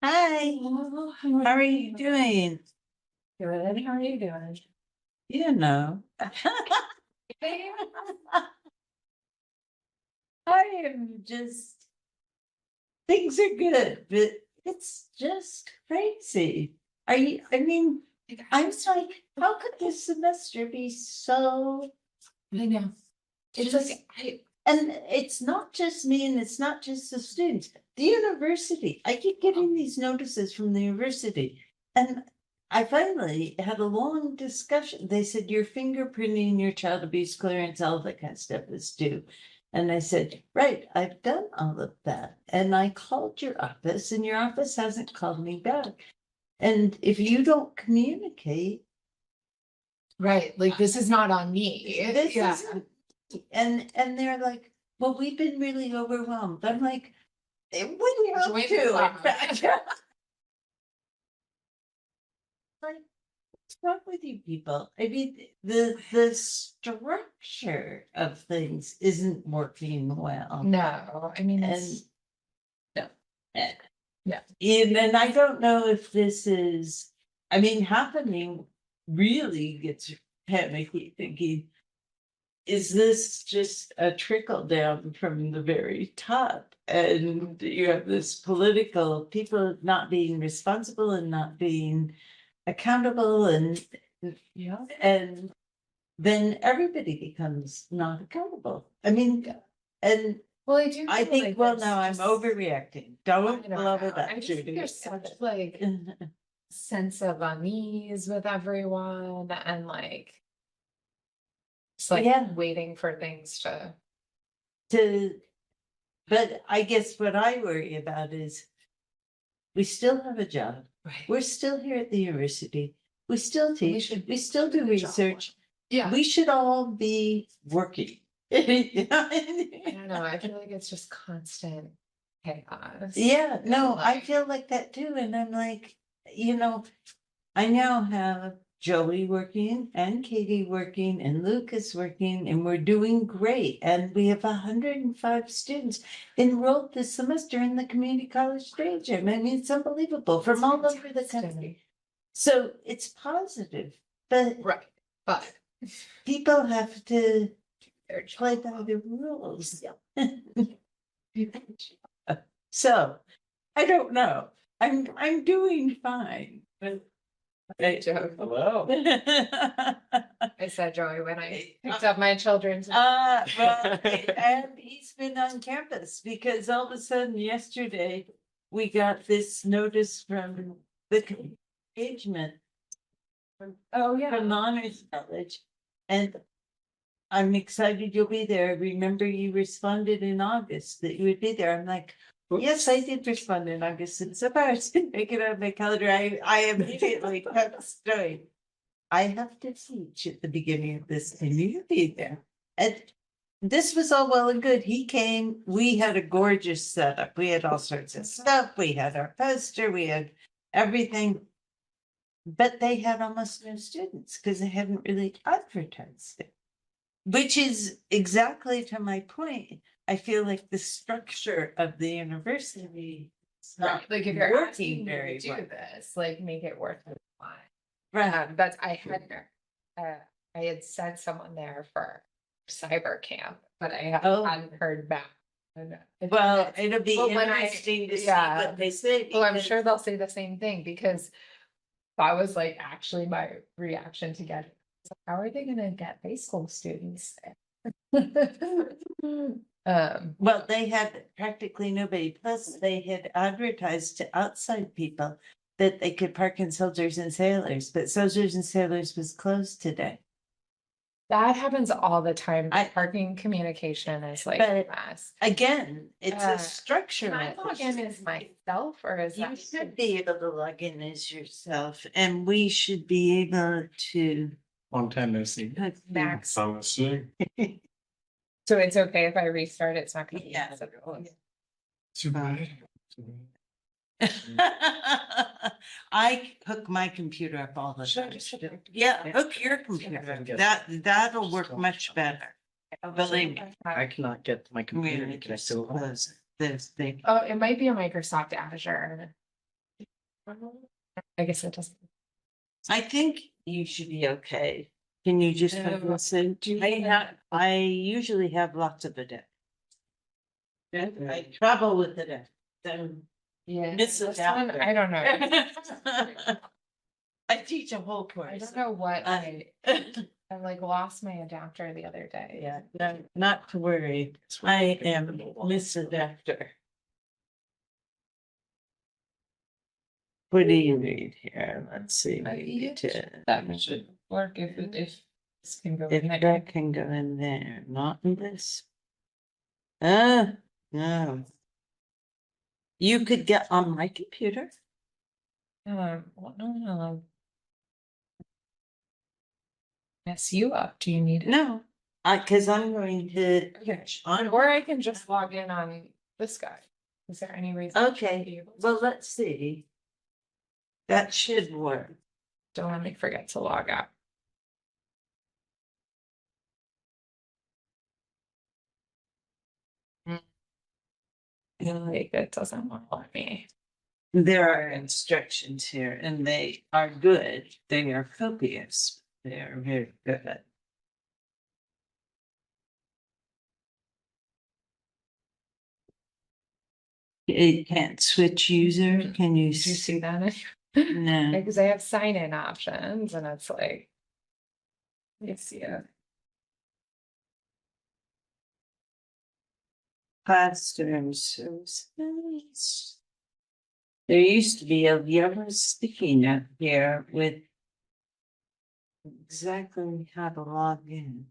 Hi, how are you doing? Good. How are you doing? You know. I am just, things are good, but it's just crazy. I mean, I'm just like, how could this semester be so, I know. It's just, like and it's not just me and it's not just the students, the university. I keep getting these notices from the university. And I finally had a long discussion. They said, your fingerprinting, your child abuse clearance, all that kind of stuff is due. And I said, right, I've done all of that. And I called your office and your office hasn't called me back. And if you don't communicate, right. Like this is not on me. this Yeah. isn't, and they're like, well, we've been really overwhelmed. I'm like, what do you Join have the to? club. Like, what's wrong with you people? I mean, the structure of things isn't working well. No, I mean, And it's, no. eh, yeah. And I don't know if this is, I mean, half of me really gets panicky thinking, is this just a trickle down from the very top? And you have this political people not being responsible and not being accountable Yeah. and then everybody becomes not accountable. I mean, and Well, I do. I feel think, like well, there's now I'm just- overreacting. I Don't don't blow know. it up, I just think Judy. there's such like sense of unease with everyone and like it's like Yeah. waiting for things to But I guess what I worry about is we still have a job. right. We're still here at the university. We still teach. should We still do the job research. Yeah. We should all be working. I don't know. I feel like it's just constant chaos. Yeah, no, I Like, feel like that too. And I'm like, I now have Joey working and Katie working and Lucas working, and we're doing great. And we have 105 students enrolled this semester in the community college DataJam. I mean, it's unbelievable from all over the country. So it's positive, but right. But people have to their play by the rules. So I don't know. I'm doing fine, but Hello. I said Joey when I picked up my children. well, and he's been on campus because all of a sudden yesterday we got this notice from the engagement Oh yeah. from the honors college, and I'm excited you'll be there. Remember, you responded in August that you would be there. I'm like, yes, I did respond in August, and so far I didn't make it on my calendar. I immediately kept going. I have to teach at the beginning of this, and you be there. And this was all well and good. He came, we had a gorgeous setup. We had all sorts of stuff. We had our poster, we had everything. But they had almost no students because they hadn't really advertised it. Which is exactly to my point. I feel like the structure of the university is not Right. Like if you're working asking me very to do well. this, like make it worth it. Right. That's I had sent someone there for cyber camp, but I hadn't heard back. Well, it'll be But when interesting to see yeah. what they say. Well, I'm because- sure they'll say the same thing because that was like actually my reaction to get it. So how are they gonna get high school students there? Well, they had practically nobody, plus they had advertised to outside people that they could park in Soldiers and Sailors, but Soldiers and Sailors was closed today. that happens all the time. I- Parking communication is like But a mess. Again, it's a Can structural I log in issue. as myself or is You that? should be able to log in as yourself, and we should be able to. Long time no see. Max? Promising. So it's okay if I restart, it's not gonna be. Yeah. Too bad. I hook my computer up all the time. Sure. Yeah, hook your computer. That'll work much better. Believe me. I cannot get my computer to Really connect just to it. close this thing. Oh, it might be a Microsoft Azure. I guess it doesn't. I think you should be okay. Can you just listen? do you I usually have lots of it. I travel with it. Yeah. This this is out one, there. I don't know. I teach a whole I course. don't know what I like lost my adapter the other day. Yeah, no, not to worry. I am Miss Adapter. What do you need here? Let's see. That should work if this can go If in there. that can go in there, not in this. No. You could get on my computer. Well, no. Mess you up. Do you need it? No, cause I'm going to. Okay. On Or I can just log in on this guy. Is there any reason? to be Okay, able to? well, let's see. That should work. Don't let me forget to log out. I feel like it doesn't want to let me. There are instructions here and they are good. They are copious. They are very good. It can't switch user. Can you? Did you see that? No. Because I have sign in options and it's like. You see it. Classroom services. There used to be a yellow sticky note here with exactly how to log in.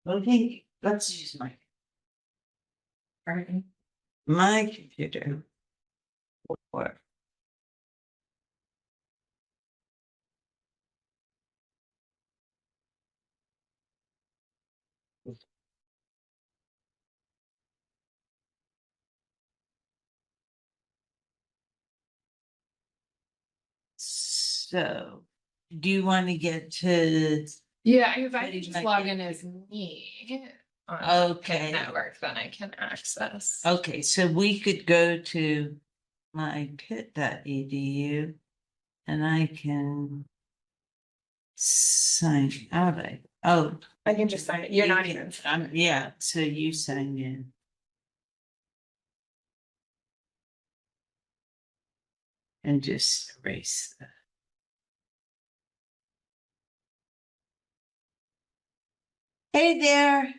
Okay, let's use my computer. Or so, do you want to get to? Yeah, if I How do can you just like log it? in as me on Okay. the network, then I can access. Okay, so we could go to my pit.edu and I can sign out. I can just sign it. You're not you even. can- yeah, so you sign in. And just erase that. Hey there.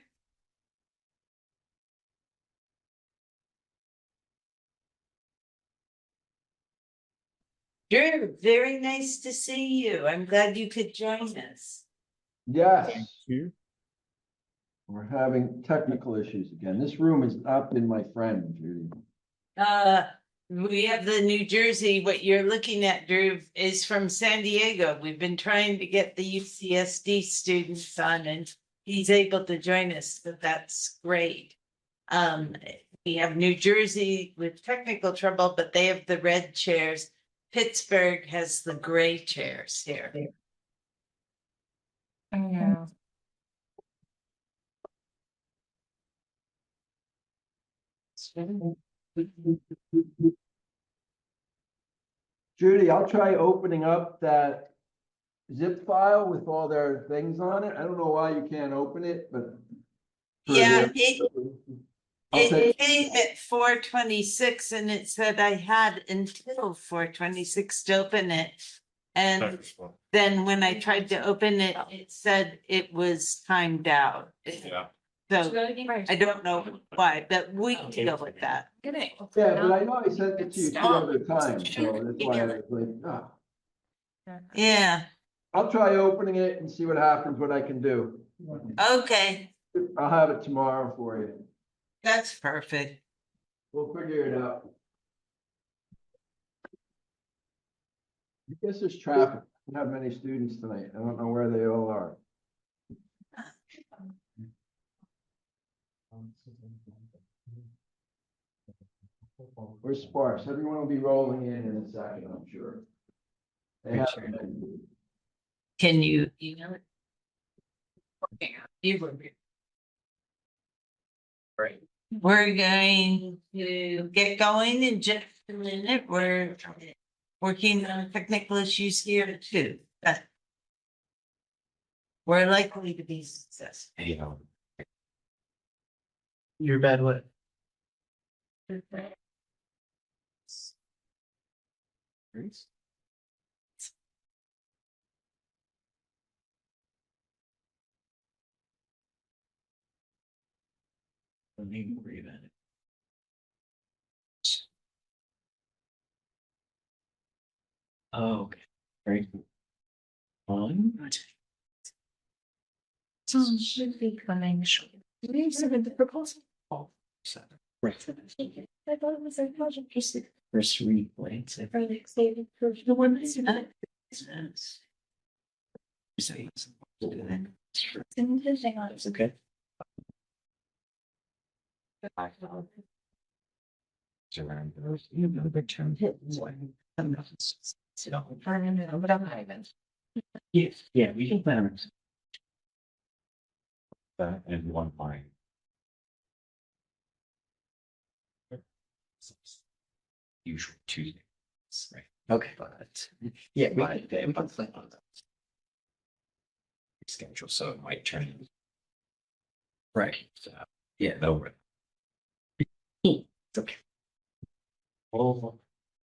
Drew, very nice to see you. I'm glad you could join us. Yes. We're having technical issues again. This room has not been my friend, Judy. We have the New Jersey, what you're looking at, Drew, is from San Diego. We've been trying to get the UCSD students on and he's able to join us, so that's great. We have New Jersey with technical trouble, but they have the red chairs. Pittsburgh has the gray chairs here. I know. Judy, I'll try opening up that zip file with all their things on it. I don't know why you can't open it, but. Yeah, I'll it take, came at 4:26 and it said I had until 4:26 to open it. And then when I tried to open it, it said it was timed out. Yeah. So I don't know why, but we can deal with that. yeah, but I know I sent it to you two Stop. other times, so that's why I was like, Yeah, I'll try opening it and see what happens, what I can do. okay, I'll have it tomorrow for you. that's perfect. We'll figure it out. I guess there's traffic. I don't have many students tonight. I don't know where they all are. We're sparse. Everyone will be rolling in a second, I'm sure. They have Sure. been. Can you email it? You were. Right. We're going to get going in just minute, we're working on technical issues here too. But we're likely to be successful. You're bad what? Don't even worry about it. Oh, okay. Very cool. Should be coming shortly. Did you submit the proposal? Right. I thought it was a project. Just the first read, right? So- For the extended for the one that's in the thing on. It's okay. You have a big term. But I'm hiding. Yes, yeah, we can plan on. That and one line. Usual Tuesday. Right. Okay, but yeah, we can plan on that. Schedule, so it might turn. Right. So, yeah, over. It's okay. We'll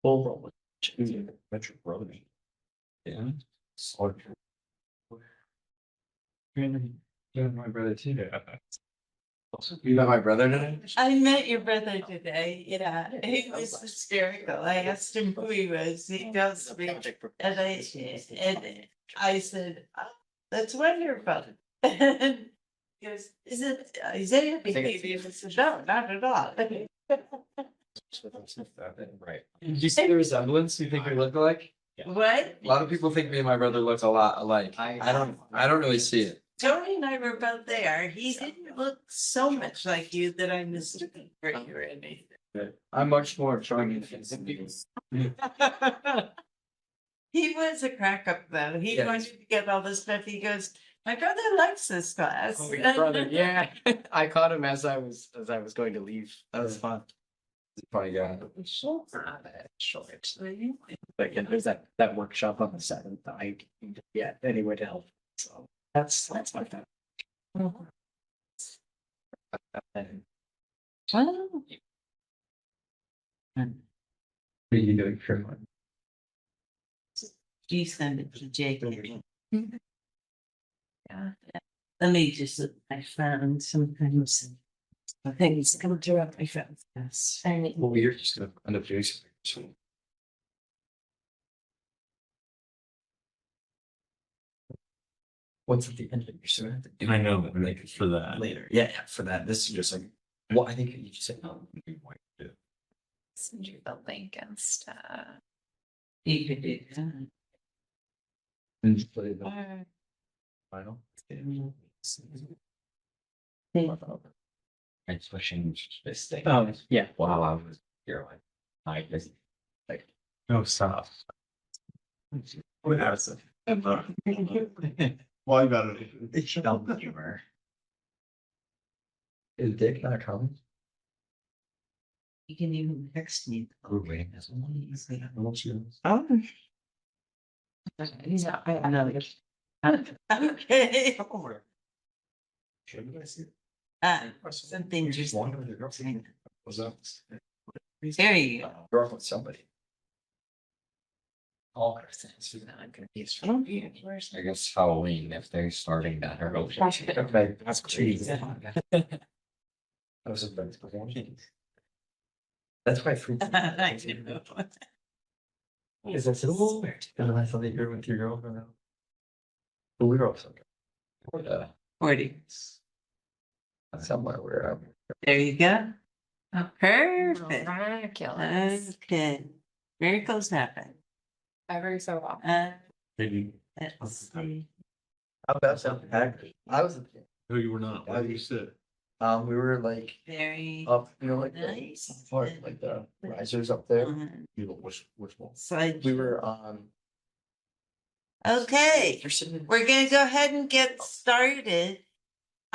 roll with it. Metro brother. Yeah. Sort of. Yeah, my brother too. You met my brother today? I met your brother today, yeah, he was hysterical, I asked him who he was, he tells me, and I said, oh, that's wonderful. And he goes, is it Isaiah? think it's- Baby?" I said, no, not at all. Right. Do you see the resemblance? You think we look alike? What? A lot of people think me and my brother look a lot alike. I don't really see it. Tony and I were both there, he didn't look so much like you that I mistook him for you or anything. I'm much more charming. He was a crack up though. He Yes. wanted to get all this stuff. He goes, my brother likes this class. Oh, your brother, yeah. I caught him as I was going to leave. That was fun. He's a funny guy. Short. But yeah, there's that workshop on the 7th. I yeah, anywhere to help. So that's my thing. Oh. What are you doing for fun? You send it to Jake. Yeah. Let me just look at my phone sometimes. Things come through my phone. Yes. I mean, Well, you're just gonna end up doing something. So What's at the end of your semester? I know, like for that. Later. Yeah, for that. This is just like well, I think you just said send you the link and stuff. You could do that. and just play the final. I switching this thing. Oh, yeah. While I was here, I just like, no, stop. What else? Why got it? It's dumb humor. Is Dick not coming? You can even text me. Good way. Oh. He's not, I know. Okay. Should I see? Something just. Was that? There you go. You're with somebody. All our things. I'm gonna be I guess Halloween, if they're starting that early. Okay, that's crazy. That was a friend's performance. That's why free. I know. Is that so weird? And I thought that you were with your girlfriend now. But we were also. 40. Somewhere where There you go. Oh, perfect. Miraculous. Okay. Miracles happen. Every so often. Let's see. How about something? I was. No, you were not. Why did you sit? We were like Very. up, like Nice. part, like the risers up there. You know, which one? Side. We were on. Okay, You're sitting. we're gonna go ahead and get started.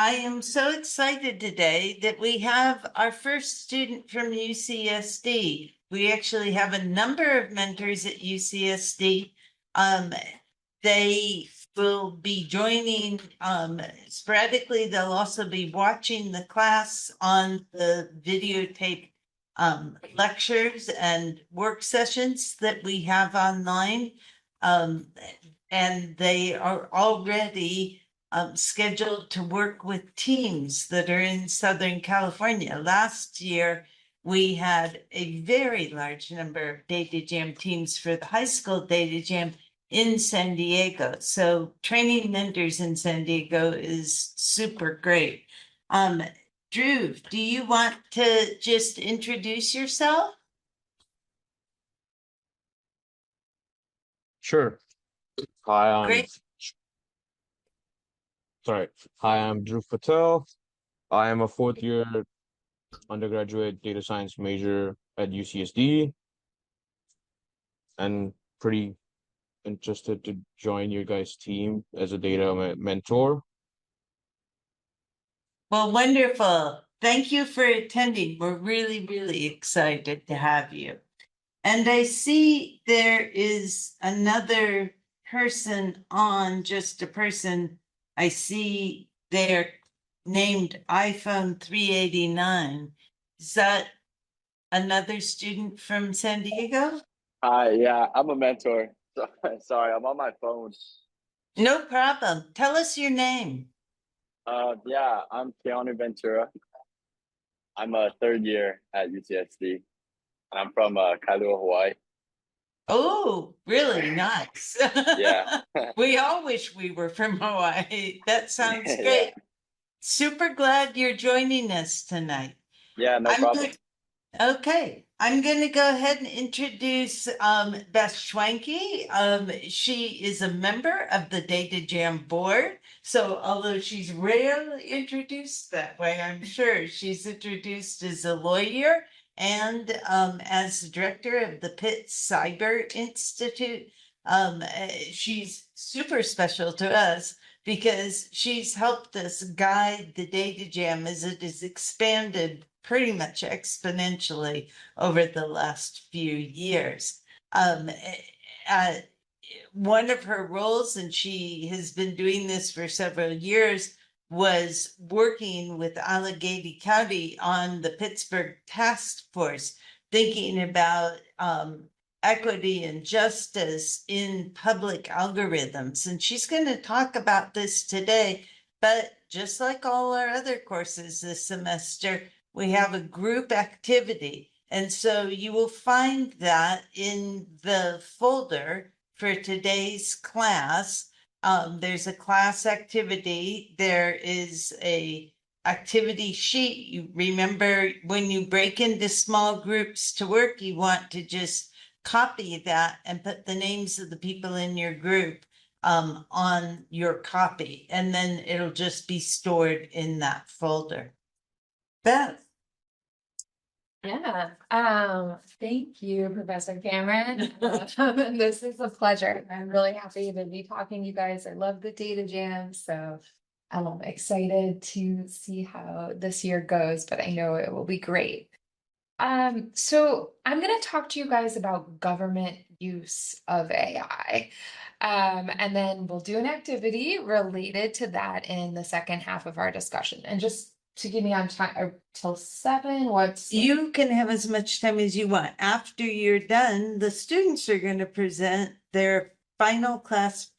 I am so excited today that we have our first student from UCSD. We actually have a number of mentors at UCSD. They will be joining sporadically. They'll also be watching the class on the videotape lectures and work sessions that we have online. And they are already scheduled to work with teams that are in Southern California. Last year, we had a very large number of DataJam teams for the high school DataJam in San Diego. So training mentors in San Diego is super great. Drew, do you want to just introduce yourself? Sure. Hi, Great. sorry. Hi, I'm Drew Patel. I am a fourth year undergraduate data science major at UCSD and pretty interested to join your guys' team as a data mentor. Well, wonderful. Thank you for attending. We're really, really excited to have you. And I see there is another person on, just a person. I see they're named iPhone 389. Is that another student from San Diego? Hi, yeah, I'm a mentor. Sorry, I'm on my phone. No problem. Tell us your name. Yeah, I'm Keanu Ventura. I'm a third year at UCSD. I'm from Kailua, Hawaii. Oh, really nice. Yeah. We all wish we were from Hawaii. That sounds Yeah. great. Super glad you're joining us tonight. Yeah, no I'm problem. good. Okay, I'm going to go ahead and introduce Beth Schwanke. She is a member of the DataJam board. So although she's rarely introduced that way, I'm sure she's introduced as a lawyer and as the director of the Pitt Cyber Institute. She's super special to us because she's helped us guide the DataJam as it has expanded pretty much exponentially over the last few years. One of her roles, and she has been doing this for several years, was working with Allegheny County on the Pittsburgh Task Force, thinking about equity and justice in public algorithms. And she's going to talk about this today. But just like all our other courses this semester, we have a group activity. And so you will find that in the folder for today's class. There's a class activity. There is a activity sheet. You remember when you break into small groups to work, you want to just copy that and put the names of the people in your group on your copy, and then it'll just be stored in that folder. Beth. Yeah, thank you, Professor Cameron. This is a pleasure. I'm really happy to be talking to you guys. I love the DataJam, so I'm excited to see how this year goes, but I know it will be great. So I'm going to talk to you guys about government use of AI. And then we'll do an activity related to that in the second half of our discussion. And just to give me on time till 7, what's You can have as much time as you want. After you're done, the students are going to present their final class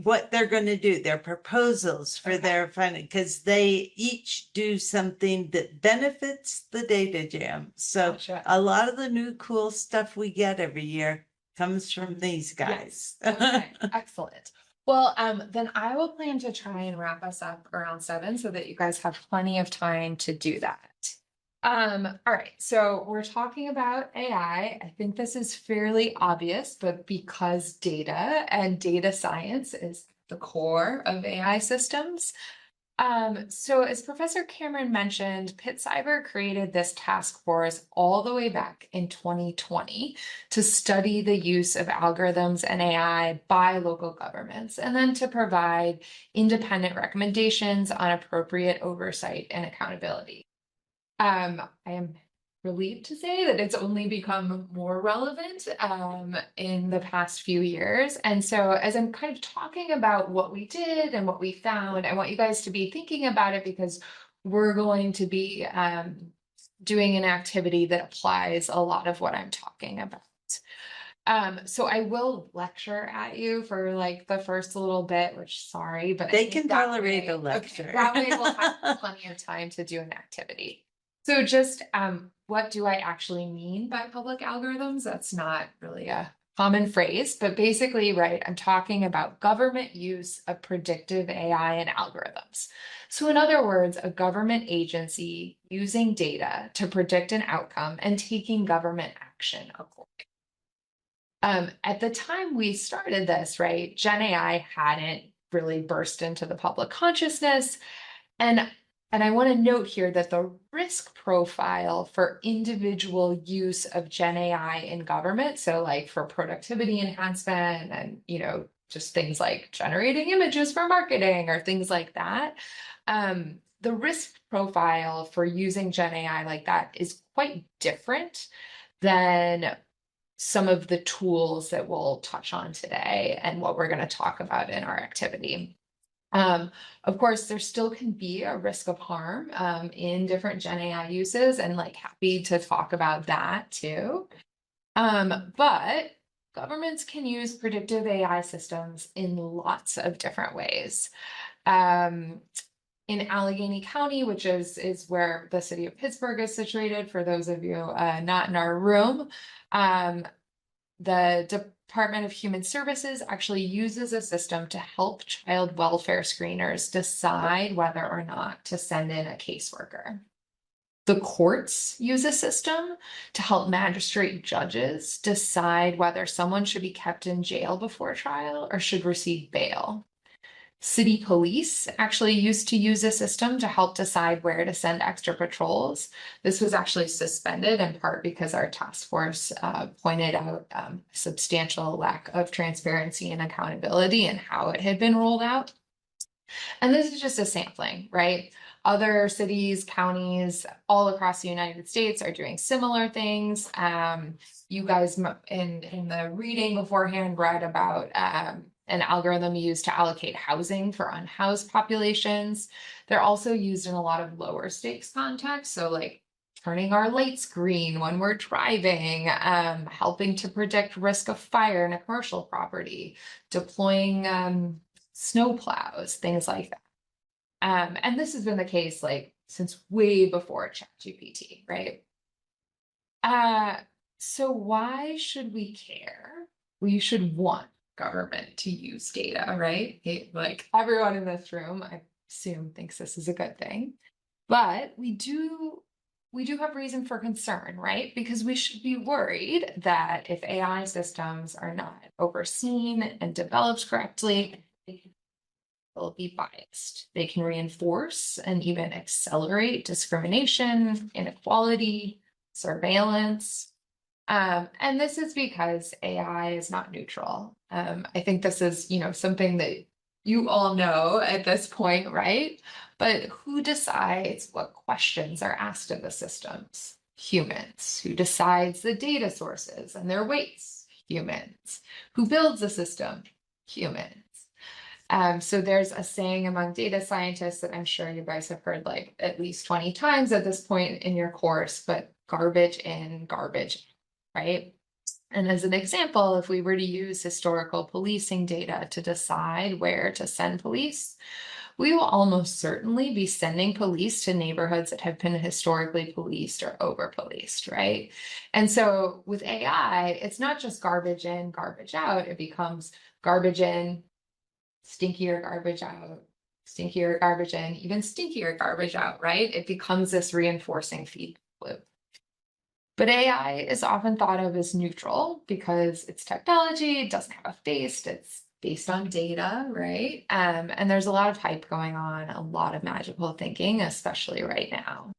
what they're going to do, their proposals for their final, because they each do something that benefits the DataJam. So Gotcha. a lot of the new cool stuff we get every year comes from these guys. Okay, excellent. Well, then I will plan to try and wrap us up around 7 so that you guys have plenty of time to do that. All right, so we're talking about AI. I think this is fairly obvious, but because data and data science is the core of AI systems, So as Professor Cameron mentioned, Pitt Cyber created this task force all the way back in 2020 to study the use of algorithms and AI by local governments, and then to provide independent recommendations on appropriate oversight and accountability. I am relieved to say that it's only become more relevant in the past few years. And so as I'm kind of talking about what we did and what we found, I want you guys to be thinking about it because we're going to be doing an activity that applies a lot of what I'm talking about. So I will lecture at you for like the first little bit, which sorry, but I They think can that tolerate way- a okay, lecture. that way we'll have plenty of time to do an activity. So just what do I actually mean by public algorithms? That's not really a common phrase, but basically, right, I'm talking about government use of predictive AI and algorithms. So in other words, a government agency using data to predict an outcome and taking government action accordingly. At the time we started this, right, Gen AI hadn't really burst into the public consciousness. And I want to note here that the risk profile for individual use of Gen AI in government, so like for productivity enhancement and, you know, just things like generating images for marketing or things like that, the risk profile for using Gen AI like that is quite different than some of the tools that we'll touch on today and what we're going to talk about in our activity. Of course, there still can be a risk of harm in different Gen AI uses, and like happy to talk about that too. But governments can use predictive AI systems in lots of different ways. In Allegheny County, which is where the city of Pittsburgh is situated, for those of you not in our room, the Department of Human Services actually uses a system to help child welfare screeners decide whether or not to send in a caseworker. The courts use a system to help magistrate judges decide whether someone should be kept in jail before trial or should receive bail. City police actually used to use a system to help decide where to send extra patrols. This was actually suspended in part because our task force pointed out substantial lack of transparency and accountability in how it had been rolled out. And this is just a sampling, right? Other cities, counties all across the United States are doing similar things. You guys in the reading beforehand read about an algorithm used to allocate housing for unhoused populations. They're also used in a lot of lower stakes contexts. So like turning our lights green when we're driving, helping to predict risk of fire in a commercial property, deploying snow plows, things like that. And this has been the case like since way before ChatGPT, right? So why should we care? We should want government to use data, right? Like everyone in this room, I assume, thinks this is a good thing. But we do have reason for concern, right? Because we should be worried that if AI systems are not overseen and developed correctly, they'll be biased. They can reinforce and even accelerate discrimination, inequality, surveillance. And this is because AI is not neutral. I think this is, you know, something that you all know at this point, right? But who decides what questions are asked of the systems? Humans. Who decides the data sources and their weights? Humans. Who builds the system? Humans. So there's a saying among data scientists that I'm sure you guys have heard like at least 20 times at this point in your course, but garbage in, garbage out, right? And as an example, if we were to use historical policing data to decide where to send police, we will almost certainly be sending police to neighborhoods that have been historically policed or over-policed, right? And so with AI, it's not just garbage in, garbage out. It becomes garbage in, stinkier garbage out, stinkier garbage in, even stinkier garbage out, right? It becomes this reinforcing feedback loop. But AI is often thought of as neutral because it's technology, it doesn't have a face, it's based on data, right? And there's a lot of hype going on, a lot of magical thinking, especially right now.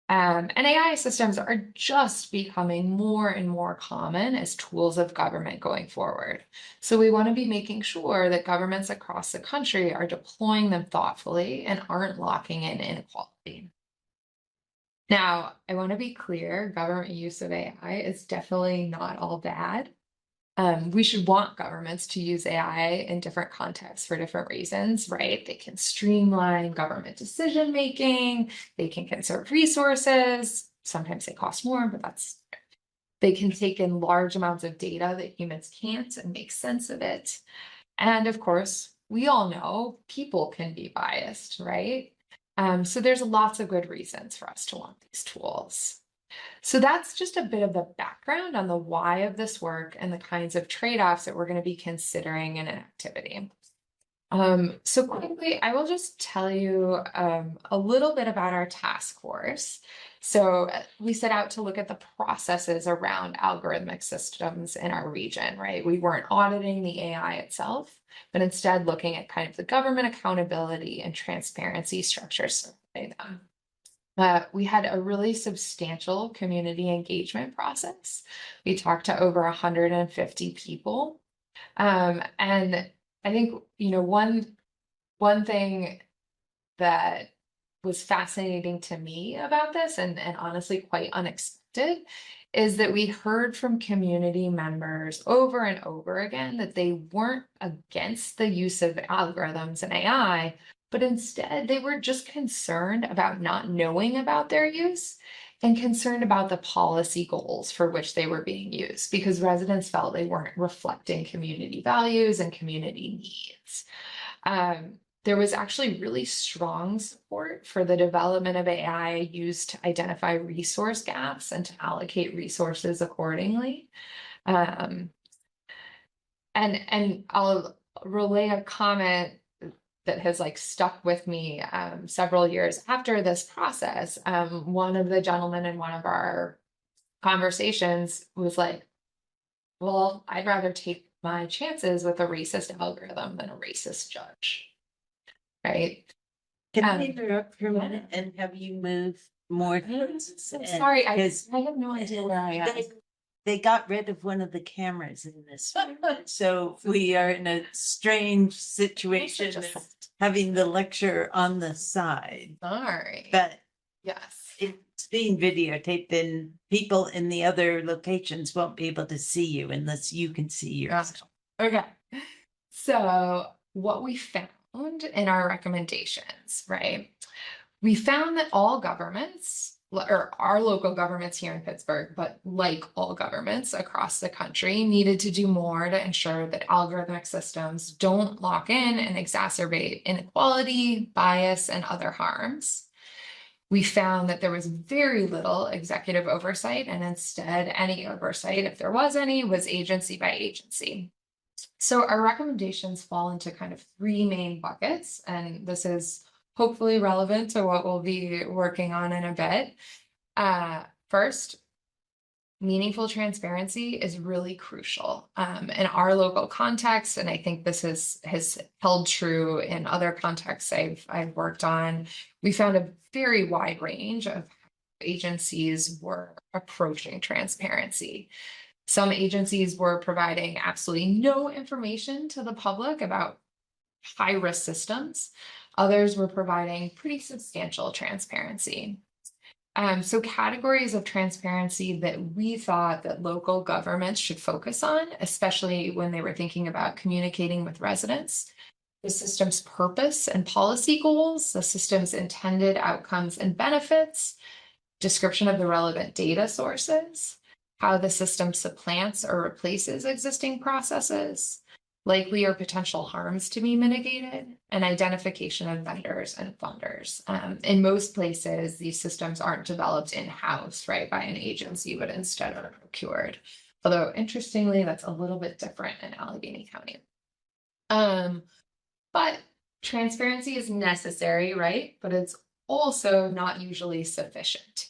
And AI systems are just becoming more and more common as tools of government going forward. So we want to be making sure that governments across the country are deploying them thoughtfully and aren't locking in inequality. Now, I want to be clear, government use of AI is definitely not all bad. We should want governments to use AI in different contexts for different reasons, right? They can streamline government decision making, they can conserve resources. Sometimes they cost more, but they can take in large amounts of data that humans can't and make sense of it. And of course, we all know people can be biased, right? So there's lots of good reasons for us to want these tools. So that's just a bit of the background on the why of this work and the kinds of trade-offs that we're going to be considering in an activity. So quickly, I will just tell you a little bit about our task force. So we set out to look at the processes around algorithmic systems in our region, right? We weren't auditing the AI itself, but instead looking at kind of the government accountability and transparency structures surrounding them. We had a really substantial community engagement process. We talked to over 150 people. And I think, one thing that was fascinating to me about this and honestly quite unexpected is that we heard from community members over and over again that they weren't against the use of algorithms and AI, but instead they were just concerned about not knowing about their use and concerned about the policy goals for which they were being used because residents felt they weren't reflecting community values and community needs. There was actually really strong support for the development of AI used to identify resource gaps and to allocate resources accordingly. And I'll relay a comment that has stuck with me several years after this process. One of the gentlemen in one of our conversations was like, well, I'd rather take my chances with a racist algorithm than a racist judge, right? Can I interrupt for a minute and have you move more? So sorry, I 'cause have no idea where I am. They got rid of one of the cameras in this room, so we are in a strange situation of having the lecture on the side, Sorry. but Yes. it's being videotaped and people in the other locations won't be able to see you unless you can see yourself. Okay. So what we found in our recommendations, right? We found that all governments, or our local governments here in Pittsburgh, but like all governments across the country, needed to do more to ensure that algorithmic systems don't lock in and exacerbate inequality, bias, and other harms. We found that there was very little executive oversight, and instead, any oversight, if there was any, was agency by agency. So our recommendations fall into kind of three main buckets, and this is hopefully relevant to what we'll be working on in a bit. First, meaningful transparency is really crucial in our local context, and I think this has held true in other contexts I've worked on. We found a very wide range of how agencies were approaching transparency. Some agencies were providing absolutely no information to the public about high-risk systems. Others were providing pretty substantial transparency. So categories of transparency that we thought that local governments should focus on, especially when they were thinking about communicating with residents: the system's purpose and policy goals, the system's intended outcomes and benefits, description of the relevant data sources, how the system supplants or replaces existing processes, likely or potential harms to be mitigated, and identification of vendors and funders. In most places, these systems aren't developed in-house, right, by an agency, but instead are procured. Although, interestingly, that's a little bit different in Allegheny County. But transparency is necessary, right? But it's also not usually sufficient.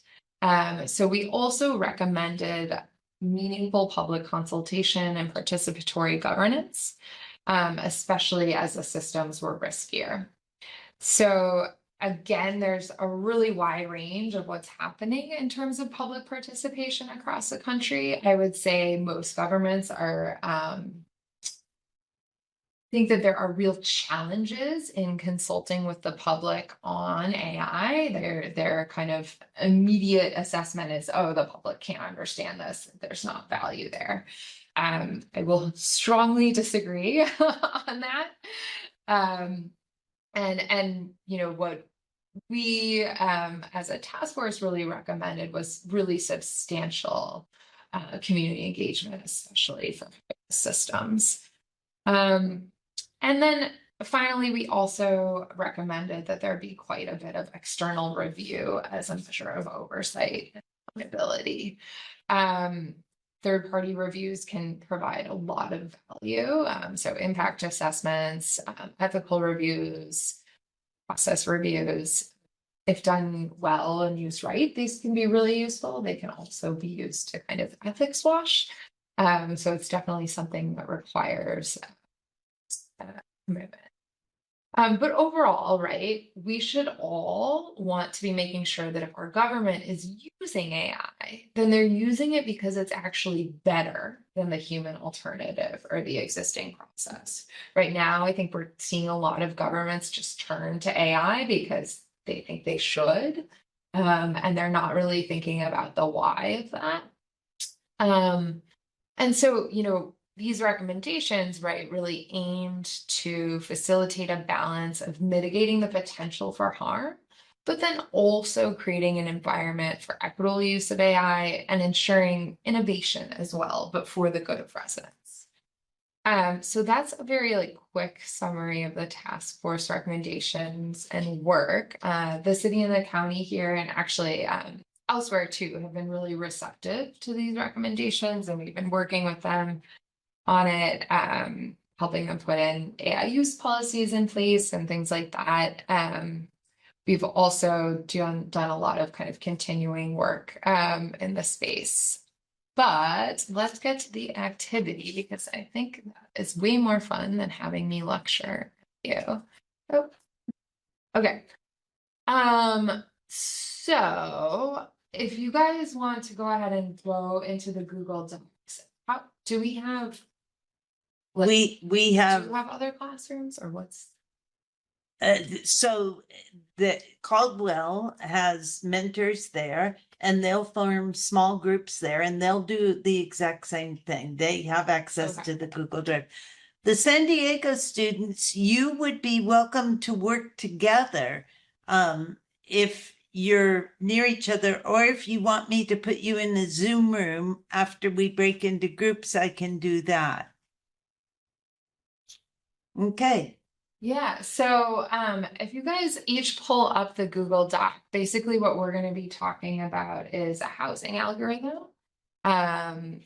So we also recommended meaningful public consultation and participatory governance. especially as the systems were riskier. So again, there's a really wide range of what's happening in terms of public participation across the country. I would say most governments are think that there are real challenges in consulting with the public on AI. Their kind of immediate assessment is, oh, the public can't understand this. There's not value there. I will strongly disagree on that. And you know what we as a task force really recommended was really substantial community engagement, especially for systems. And then finally, we also recommended that there be quite a bit of external review as a measure of oversight and accountability. Third-party reviews can provide a lot of value. So impact assessments, ethical reviews, process reviews. If done well and used right, these can be really useful. They can also be used to kind of ethics wash. So it's definitely something that requires commitment. But overall, right, we should all want to be making sure that if our government is using AI, then they're using it because it's actually better than the human alternative or the existing process. Right now, I think we're seeing a lot of governments just turn to AI because they think they should, and they're not really thinking about the why of that. And so, you know, these recommendations, right, really aimed to facilitate a balance of mitigating the potential for harm, but then also creating an environment for equitable use of AI and ensuring innovation as well, but for the good of residents. So that's a very quick summary of the task force recommendations and work. The city and the county here, and actually elsewhere too, have been really receptive to these recommendations, and we've been working with them on it, helping them put in AI use policies in place and things like that. We've also done a lot of kind of continuing work in the space. But let's get to the activity, because I think that is way more fun than having me lecture you. Oh, okay. So if you guys want to go ahead and go into the Google Docs, do we have? We Do you have, have other classrooms or what's? so the Caldwell has mentors there, and they'll form small groups there, and they'll do the exact same thing. They have access Okay. to the Google Drive. The San Diego students, you would be welcome to work together if you're near each other, or if you want me to put you in a Zoom room after we break into groups, I can do that. Okay. Yeah, so if you guys each pull up the Google Doc, basically what we're going to be talking about is a housing algorithm.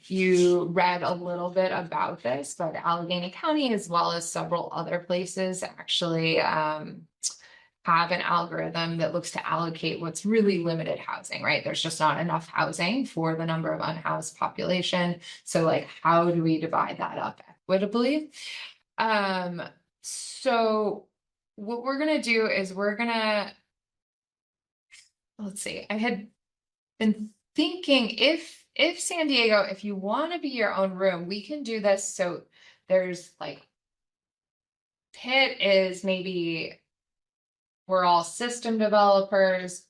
You read a little bit about this, but Allegheny County, as well as several other places, actually have an algorithm that looks to allocate what's really limited housing, right? There's just not enough housing for the number of unhoused population. So how do we divide that up equitably? So what we're gonna do is let's see, I had been thinking if San Diego, if you want to be your own room, we can do this. So there's Pitt is maybe we're all system developers.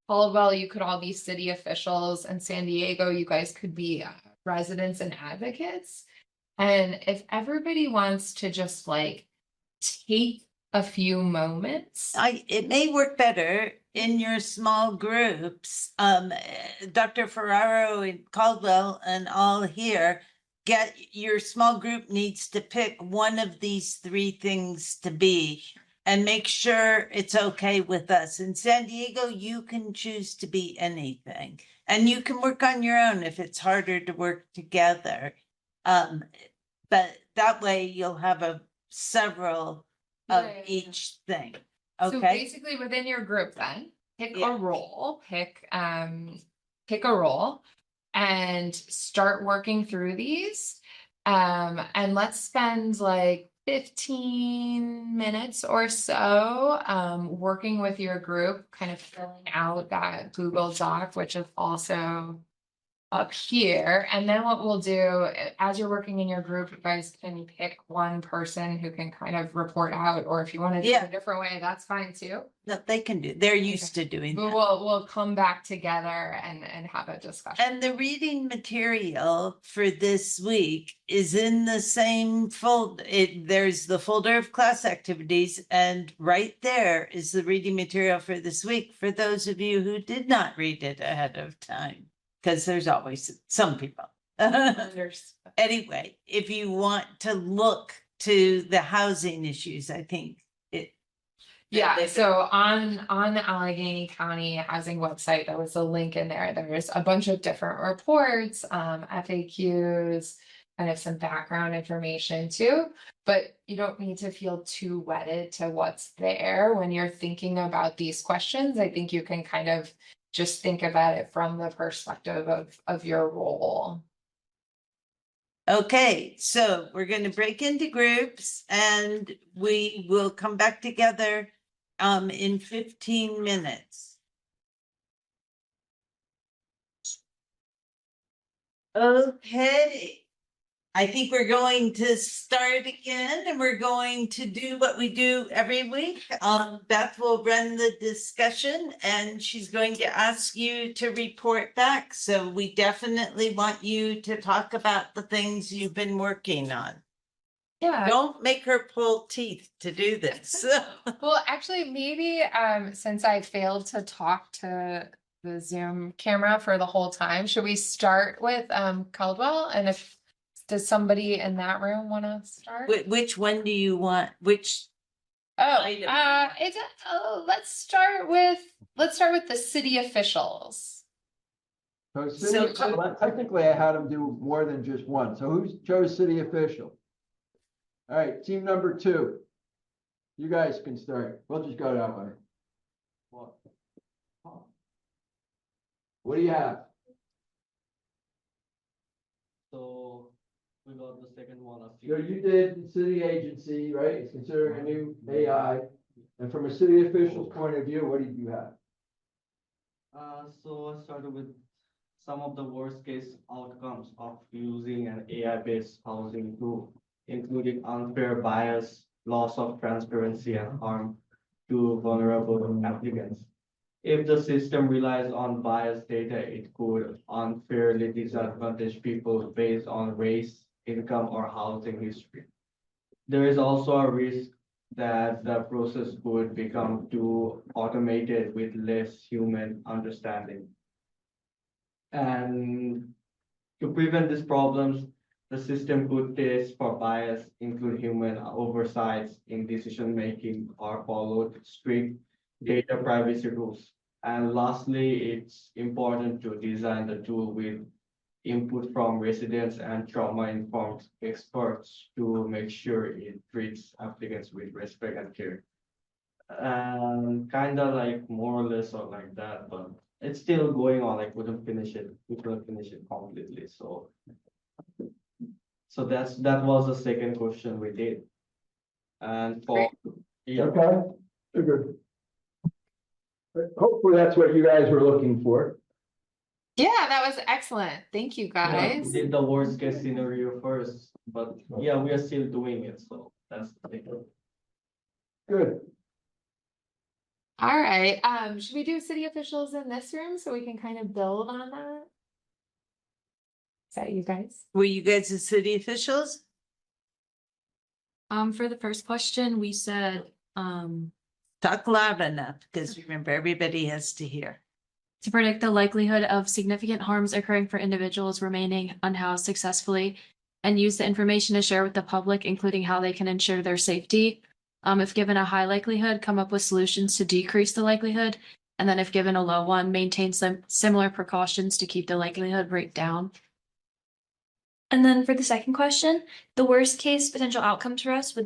Caldwell, you could all be city officials, and San Diego, you guys could be residents and advocates. And if everybody wants to just take a few moments. It may work better in your small groups. Dr. Ferraro and Caldwell and all here, your small group needs to pick one of these three things to be, and make sure it's okay with us. In San Diego, you can choose to be anything, and you can work on your own if it's harder to work together. But that way you'll have several of each thing. So Okay. basically within your group then, pick Yeah. a role, pick a role and start working through these. And let's spend 15 minutes or so, working with your group, kind of filling out that Google Doc, which is also up here. And then what we'll do, as you're working in your group, you guys can pick one person who can kind of report out, or if you want to do it Yeah. a different way, that's fine too. No, they can do, they're used to doing But that. we'll come back together and have a discussion. And the reading material for this week is in the same folder. There's the folder of class activities, and right there is the reading material for this week for those of you who did not read it ahead of time. Because there's always some people. Anyway, if you want to look to the housing issues, I think it. Yeah, so on the Allegheny County Housing website, there was a link in there. There's a bunch of different reports, FAQs, kind of some background information too. But you don't need to feel too wedded to what's there when you're thinking about these questions. I think you can kind of just think about it from the perspective of your role. Okay, so we're going to break into groups and we will come back together in 15 minutes. Okay. I think we're going to start again and we're going to do what we do every week. Beth will run the discussion and she's going to ask you to report back. So we definitely want you to talk about the things you've been working on. Yeah. Don't make her pull teeth to do this. Well, actually, maybe since I failed to talk to the Zoom camera for the whole time, should we start with Caldwell? And if does somebody in that room want to start? Which one do you want? Which? Oh, item? let's start with the city officials. So technically I had them do more than just one. So who chose city official? All right, team number 2. You guys can start. We'll just go that way. What do you have? So we got the second one. So you did city agency, right? It's considering a new AI. And from a city official's point of view, what did you have? So I started with some of the worst case outcomes of using an AI-based housing tool, including unfair bias, loss of transparency, and harm to vulnerable applicants. If the system relies on biased data, it could unfairly disadvantage people based on race, income, or housing history. There is also a risk that the process could become too automated with less human understanding. And to prevent these problems, the system could test for bias, include human oversights in decision-making, or followed strict data privacy rules. And lastly, it's important to design the tool with input from residents and trauma-informed experts to make sure it treats applicants with respect and care. And kind of like more or less or like that, but it's still going on. Like we couldn't finish it completely. So that was the second question we did. And for yeah. Okay, good. Hopefully that's what you guys were looking for. Yeah, that was excellent. Thank you, Yeah, guys. we did the worst case scenario first, but yeah, we are still doing it. So that's the thing. Good. All right. Should we do city officials in this room so we can kind of build on that? Is that you guys? Were you guys the city officials? For the first question, we said, Talk loud enough, because remember, everybody has to hear. to predict the likelihood of significant harms occurring for individuals remaining unhoused successfully and use the information to share with the public, including how they can ensure their safety. If given a high likelihood, come up with solutions to decrease the likelihood. And then if given a low one, maintain some similar precautions to keep the likelihood rate down. And then for the second question, the worst case potential outcomes for us would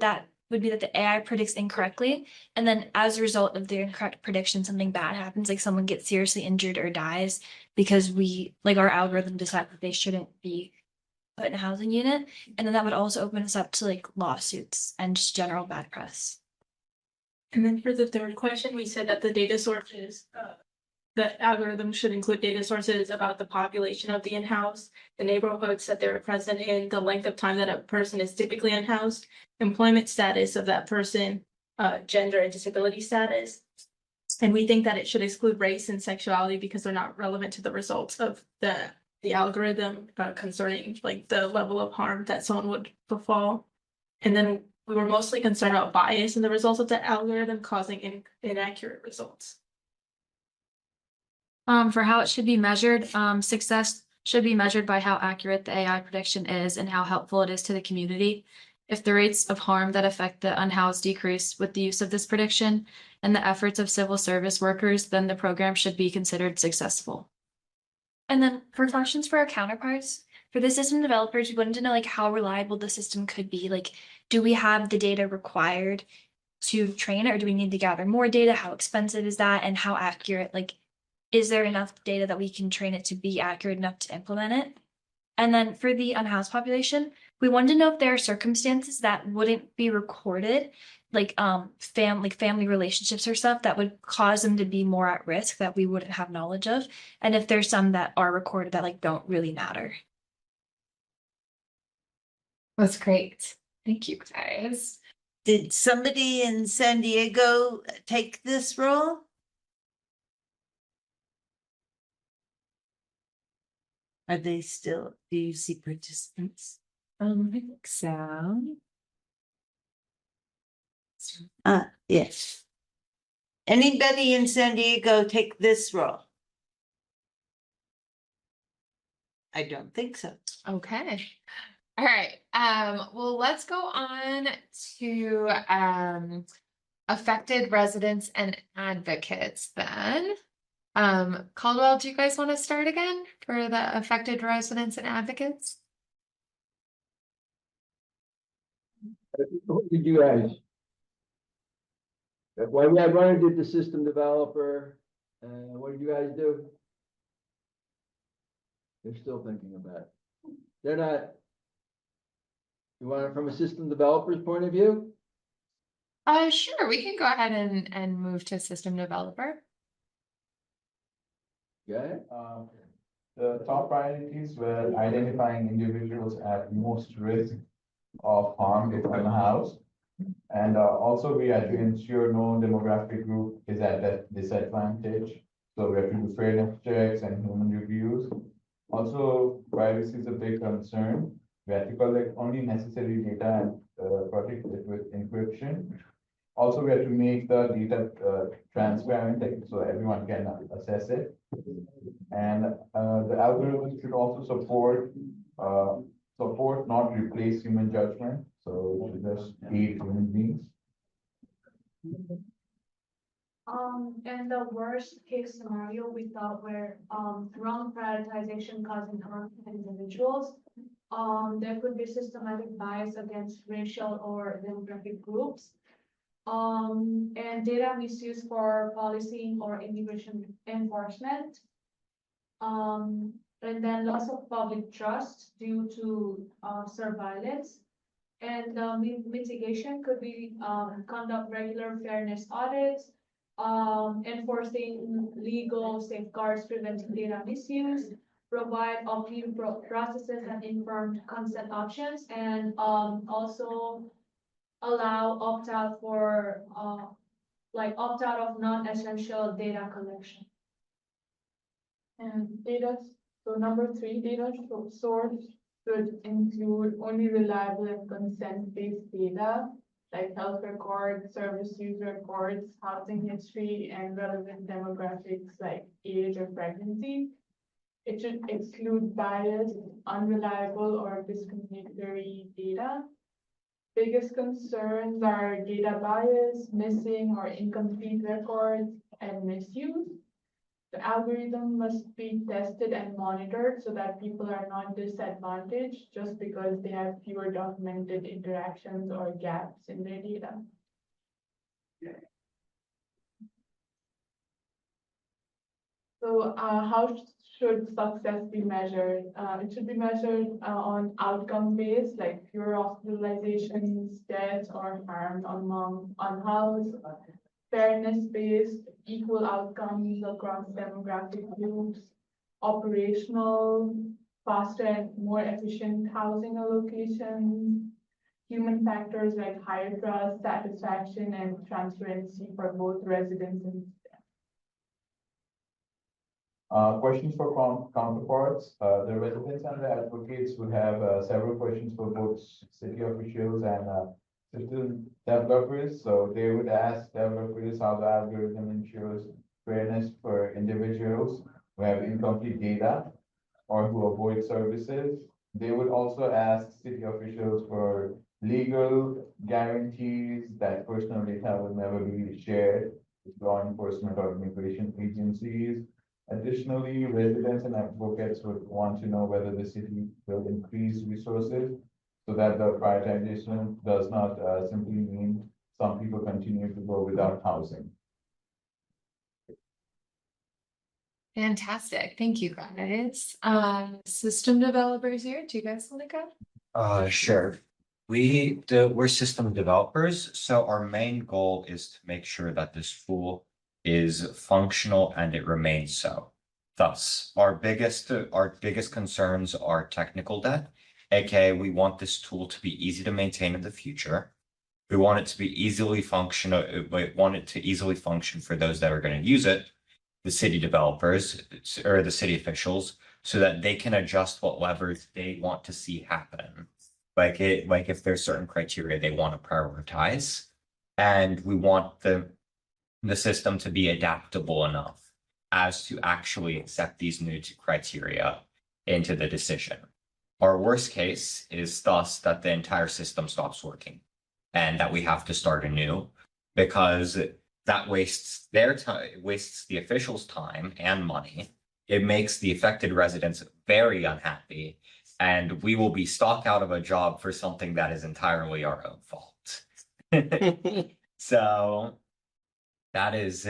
be that the AI predicts incorrectly. And then as a result of the incorrect prediction, something bad happens, like someone gets seriously injured or dies because our algorithm decided that they shouldn't be put in a housing unit. And then that would also open us up to like lawsuits and just general bad press. And then for the third question, we said that the data sources, the algorithm should include data sources about the population of the in-house, the neighborhoods that they're present in, the length of time that a person is typically unhoused, employment status of that person, gender and disability status. And we think that it should exclude race and sexuality because they're not relevant to the results of the algorithm concerning like the level of harm that someone would befall. And then we were mostly concerned about bias in the results of the algorithm causing inaccurate results. For how it should be measured, success should be measured by how accurate the AI prediction is and how helpful it is to the community. If the rates of harm that affect the unhoused decrease with the use of this prediction and the efforts of civil service workers, then the program should be considered successful. And then for questions for our counterparts, for the system developers, we wanted to know like how reliable the system could be. Like, do we have the data required to train it, or do we need to gather more data? How expensive is that? And how accurate, like, is there enough data that we can train it to be accurate enough to implement it? And then for the unhoused population, we wanted to know if there are circumstances that wouldn't be recorded, like family relationships or stuff that would cause them to be more at risk that we wouldn't have knowledge of. And if there's some that are recorded that like don't really matter. That's great. Thank you, guys. Did somebody in San Diego take this role? Are they still, do you see participants? I think so. Yes. Anybody in San Diego take this role? I don't think so. Okay. All right. Well, let's go on to affected residents and advocates then. Caldwell, do you guys want to start again for the affected residents and advocates? What did you guys? Well, we had one who did the system developer, what did you guys do? They're still thinking about it. They're not. You want it from a system developer's point of view? Sure, we can go ahead and move to system developer. Yeah. The top priorities were identifying individuals at most risk of harm if unhoused. And also we had to ensure no demographic group is at that disadvantage. So we have to do fairness checks and human reviews. Also, privacy is a big concern. We have to collect only necessary data and protect it with encryption. Also, we have to make the data transparent, so everyone can assess it. And the algorithm should also support, not replace human judgment. So it should just aid human beings. In the worst case scenario, we thought where wrong prioritization causing harm to individuals, there could be systematic bias against racial or demographic groups. And data misuse for policing or immigration enforcement. And then loss of public trust due to surveillance. And mitigation could be conduct regular fairness audits, enforcing legal safeguards preventing data misuse, provide opt-in processes and informed consent options, and also allow opt-out for opt-out of non-essential data collection. And data, so number 3, data source should include only reliable and consent-based data, like health records, service user records, housing history, and relevant demographics like age or pregnancy. It should exclude biased, unreliable, or discriminatory data. Biggest concerns are data bias, missing or incomplete records, and misuse. The algorithm must be tested and monitored so that people are not disadvantaged just because they have fewer documented interactions or gaps in their data. So how should success be measured? It should be measured on outcome based, like fewer hospitalizations, deaths, or harm among unhoused. Fairness based, equal outcomes across demographic groups. Operational, faster and more efficient housing allocation. Human factors like higher trust, satisfaction, and transparency for both residents and Questions for counterparts. The residents and the advocates would have several questions for both city officials and citizen developers. So they would ask developers how the algorithm ensures fairness for individuals who have incomplete data or who avoid services. They would also ask city officials for legal guarantees that personal data will never be shared with law enforcement or immigration agencies. Additionally, residents and advocates would want to know whether the city will increase resources so that the prioritization does not simply mean some people continue to go without housing. Fantastic. Thank you, guys. System developers here. Do you guys want to go? Sure. We're system developers, so our main goal is to make sure that this tool is functional and it remains so. Thus, our biggest concerns are technical debt, aka we want this tool to be easy to maintain in the future. We want it to be easily functional. We want it to easily function for those that are going to use it, the city developers or the city officials, so that they can adjust what levers they want to see happen. Like if there's certain criteria they want to prioritize, and we want the system to be adaptable enough as to actually accept these new criteria into the decision. Our worst case is thus that the entire system stops working and that we have to start anew, because that wastes their time, wastes the officials' time and money. It makes the affected residents very unhappy, and we will be stuck out of a job for something that is entirely our own fault. So that is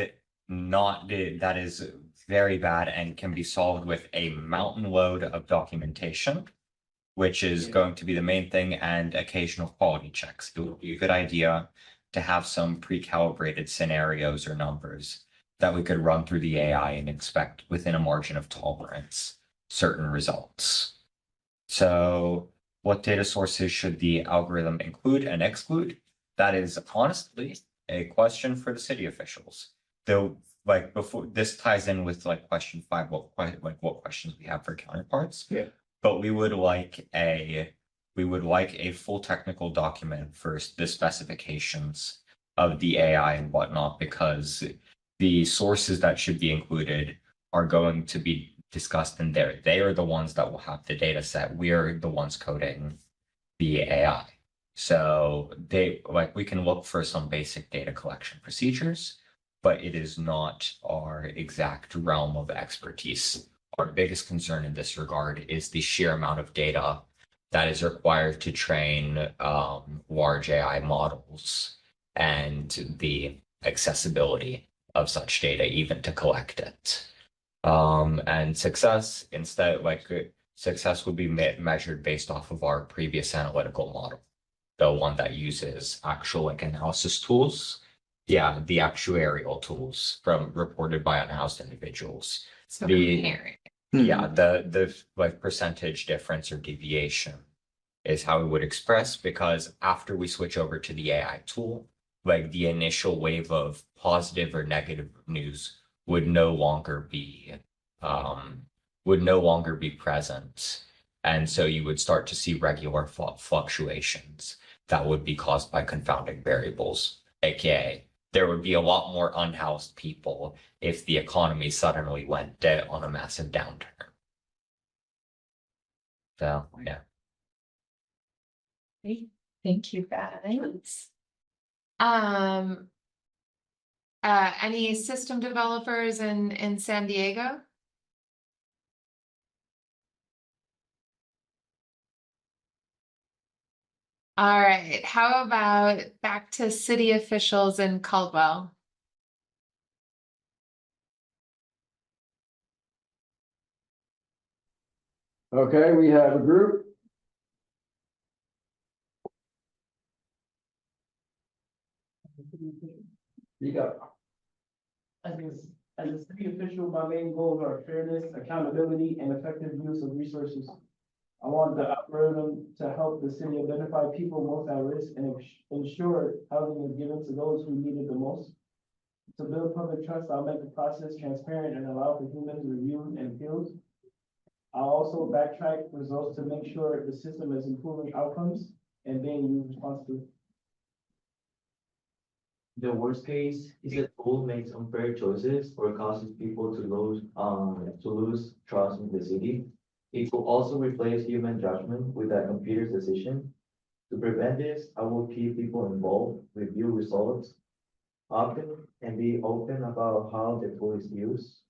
very bad and can be solved with a mountain load of documentation, which is going to be the main thing, and occasional quality checks. It would be a good idea to have some pre-calibrated scenarios or numbers that we could run through the AI and expect within a margin of tolerance certain results. So what data sources should the algorithm include and exclude? That is honestly a question for the city officials. Though, like before, this ties in with like question 5, what questions we have for counterparts. Yeah. But we would like a full technical document for the specifications of the AI and whatnot, because the sources that should be included are going to be discussed in there. They are the ones that will have the data set. We're the ones coding the AI. So we can look for some basic data collection procedures, but it is not our exact realm of expertise. Our biggest concern in this regard is the sheer amount of data that is required to train large AI models and the accessibility of such data, even to collect it. And success would be measured based off of our previous analytical model, the one that uses actual analysis tools. Yeah, the actuarial tools reported by unhoused individuals. So The percentage difference or deviation is how we would express, because after we switch over to the AI tool, the initial wave of positive or negative news would no longer be present. And so you would start to see regular fluctuations that would be caused by confounding variables, aka there would be a lot more unhoused people if the economy suddenly went on a massive downturn. So, yeah. Great. Thank you, guys. Any system developers in San Diego? All right, how about back to city officials in Caldwell? Okay, we have a group. You go. As a city official, my main goals are fairness, accountability, and effective use of resources. I want the algorithm to help the city identify people most at risk and ensure housing is given to those who need it the most. To build public trust, I'll make the process transparent and allow for human review and appeals. I'll also backtrack results to make sure the system is improving outcomes and being used responsibly. The worst case is that tool makes unfair choices or causes people to lose trust in the city. It will also replace human judgment with a computer's decision. To prevent this, I will keep people involved, review results often, and be open about how the tool is used.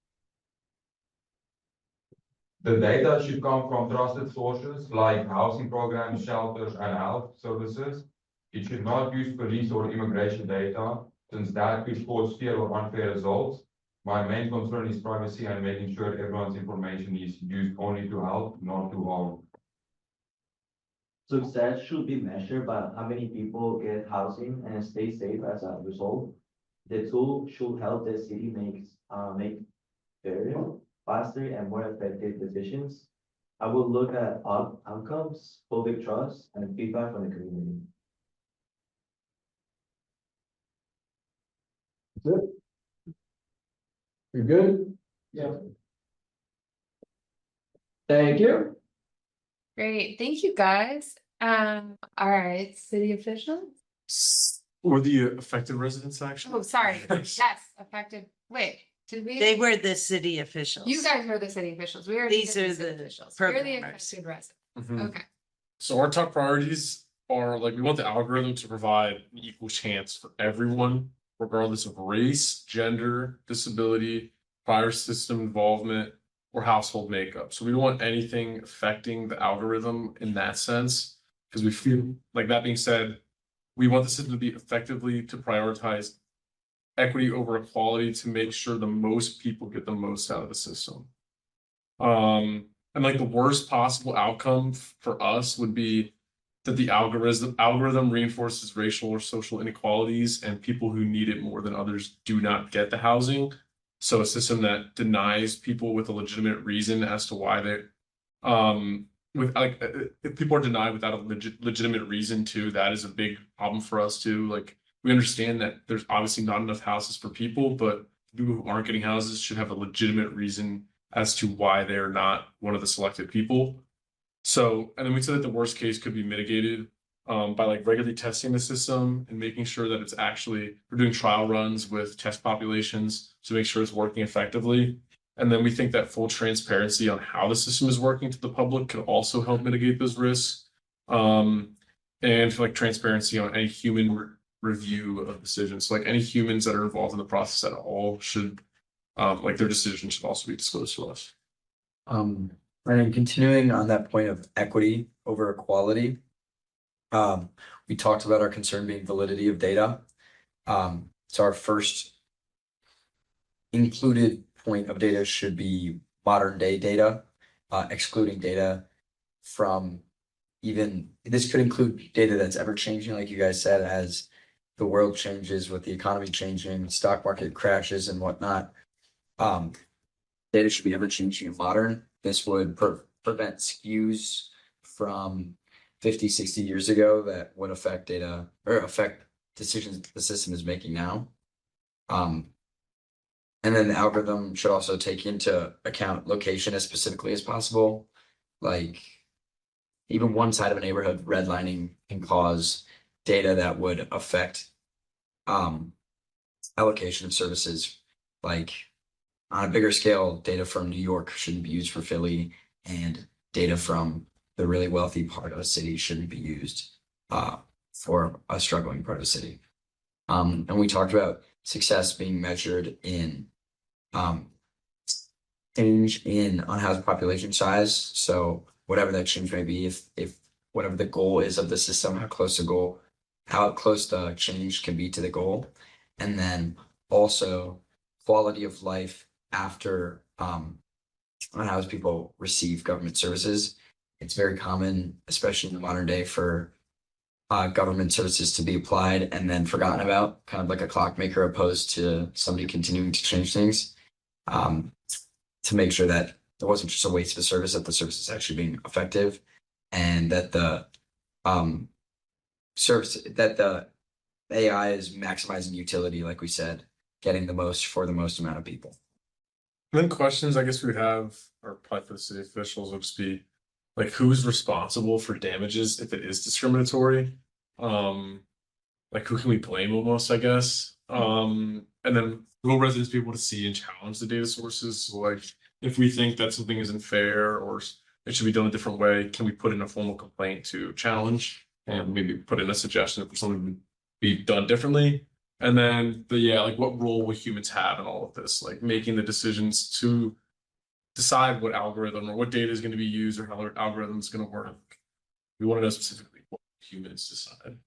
The data should come from trusted sources like housing programs, shelters, and health services. It should not use police or immigration data, since that could cause fear or unfair results. My main concern is privacy and making sure everyone's information is used only to help, not to harm. Success should be measured by how many people get housing and stay safe as a result. The tool should help the city make fairer, faster, and more effective decisions. I will look at outcomes, public trust, and feedback from the community. That's it. You're good? Yeah. Thank you. Great, thank you guys. All right, city officials? Or the affected residents, actually. Oh, sorry, yes, affected, wait, did we? They were the city officials. You guys were the city officials, we already These did are the city the officials, we're the programmers. affected residents, Mhm. okay. So our top priorities are like, we want the algorithm to provide an equal chance for everyone, regardless of race, gender, disability, prior system involvement, or household makeup. So we don't want anything affecting the algorithm in that sense, because we feel like, that being said, we want the system to be effectively to prioritize equity over equality to make sure the most people get the most out of the system. And like the worst possible outcome for us would be that the algorithm reinforces racial or social inequalities and people who need it more than others do not get the housing. So a system that denies people with a legitimate reason as to why if people are denied without a legitimate reason too, that is a big problem for us too. Like, we understand that there's obviously not enough houses for people, but people who aren't getting houses should have a legitimate reason as to why they're not one of the selected people. So, and then we said that the worst case could be mitigated by like regularly testing the system and making sure that we're doing trial runs with test populations to make sure it's working effectively. And then we think that full transparency on how the system is working to the public could also help mitigate those risks. And like transparency on any human review of decisions. So like any humans that are involved in the process at all should, like their decisions should also be disclosed to us. And then continuing on that point of equity over equality, we talked about our concern being validity of data. So our first included point of data should be modern day data, excluding data from this could include data that's ever changing, like you guys said, as the world changes with the economy changing, stock market crashes and whatnot. Data should be ever changing and modern. This would prevent skews from 50, 60 years ago that would affect data or affect decisions the system is making now. And then the algorithm should also take into account location as specifically as possible. Like even one side of a neighborhood redlining can cause data that would affect allocation of services. Like on a bigger scale, data from New York shouldn't be used for Philly, and data from the really wealthy part of a city shouldn't be used for a struggling part of the city. And we talked about success being measured in change in unhoused population size. So whatever that change may be, if whatever the goal is of the system, how close the change can be to the goal. And then also quality of life after on how people receive government services. It's very common, especially in the modern day, for government services to be applied and then forgotten about, kind of like a clockmaker, opposed to somebody continuing to change things. To make sure that it wasn't just a waste of a service, that the service is actually being effective, and that the service that the AI is maximizing utility, like we said, getting the most for the most amount of people. Then questions I guess we would have, or probably for the city officials, would just be like, who's responsible for damages if it is discriminatory? Like who can we blame almost, I guess? And then will residents be able to see and challenge the data sources? So like if we think that something isn't fair or it should be done a different way, can we put in a formal complaint to challenge and maybe put in a suggestion for something to be done differently? And then like what role will humans have in all of this? Like making the decisions to decide what algorithm or what data is going to be used or how our algorithm is going to work. We want to know specifically what humans decide.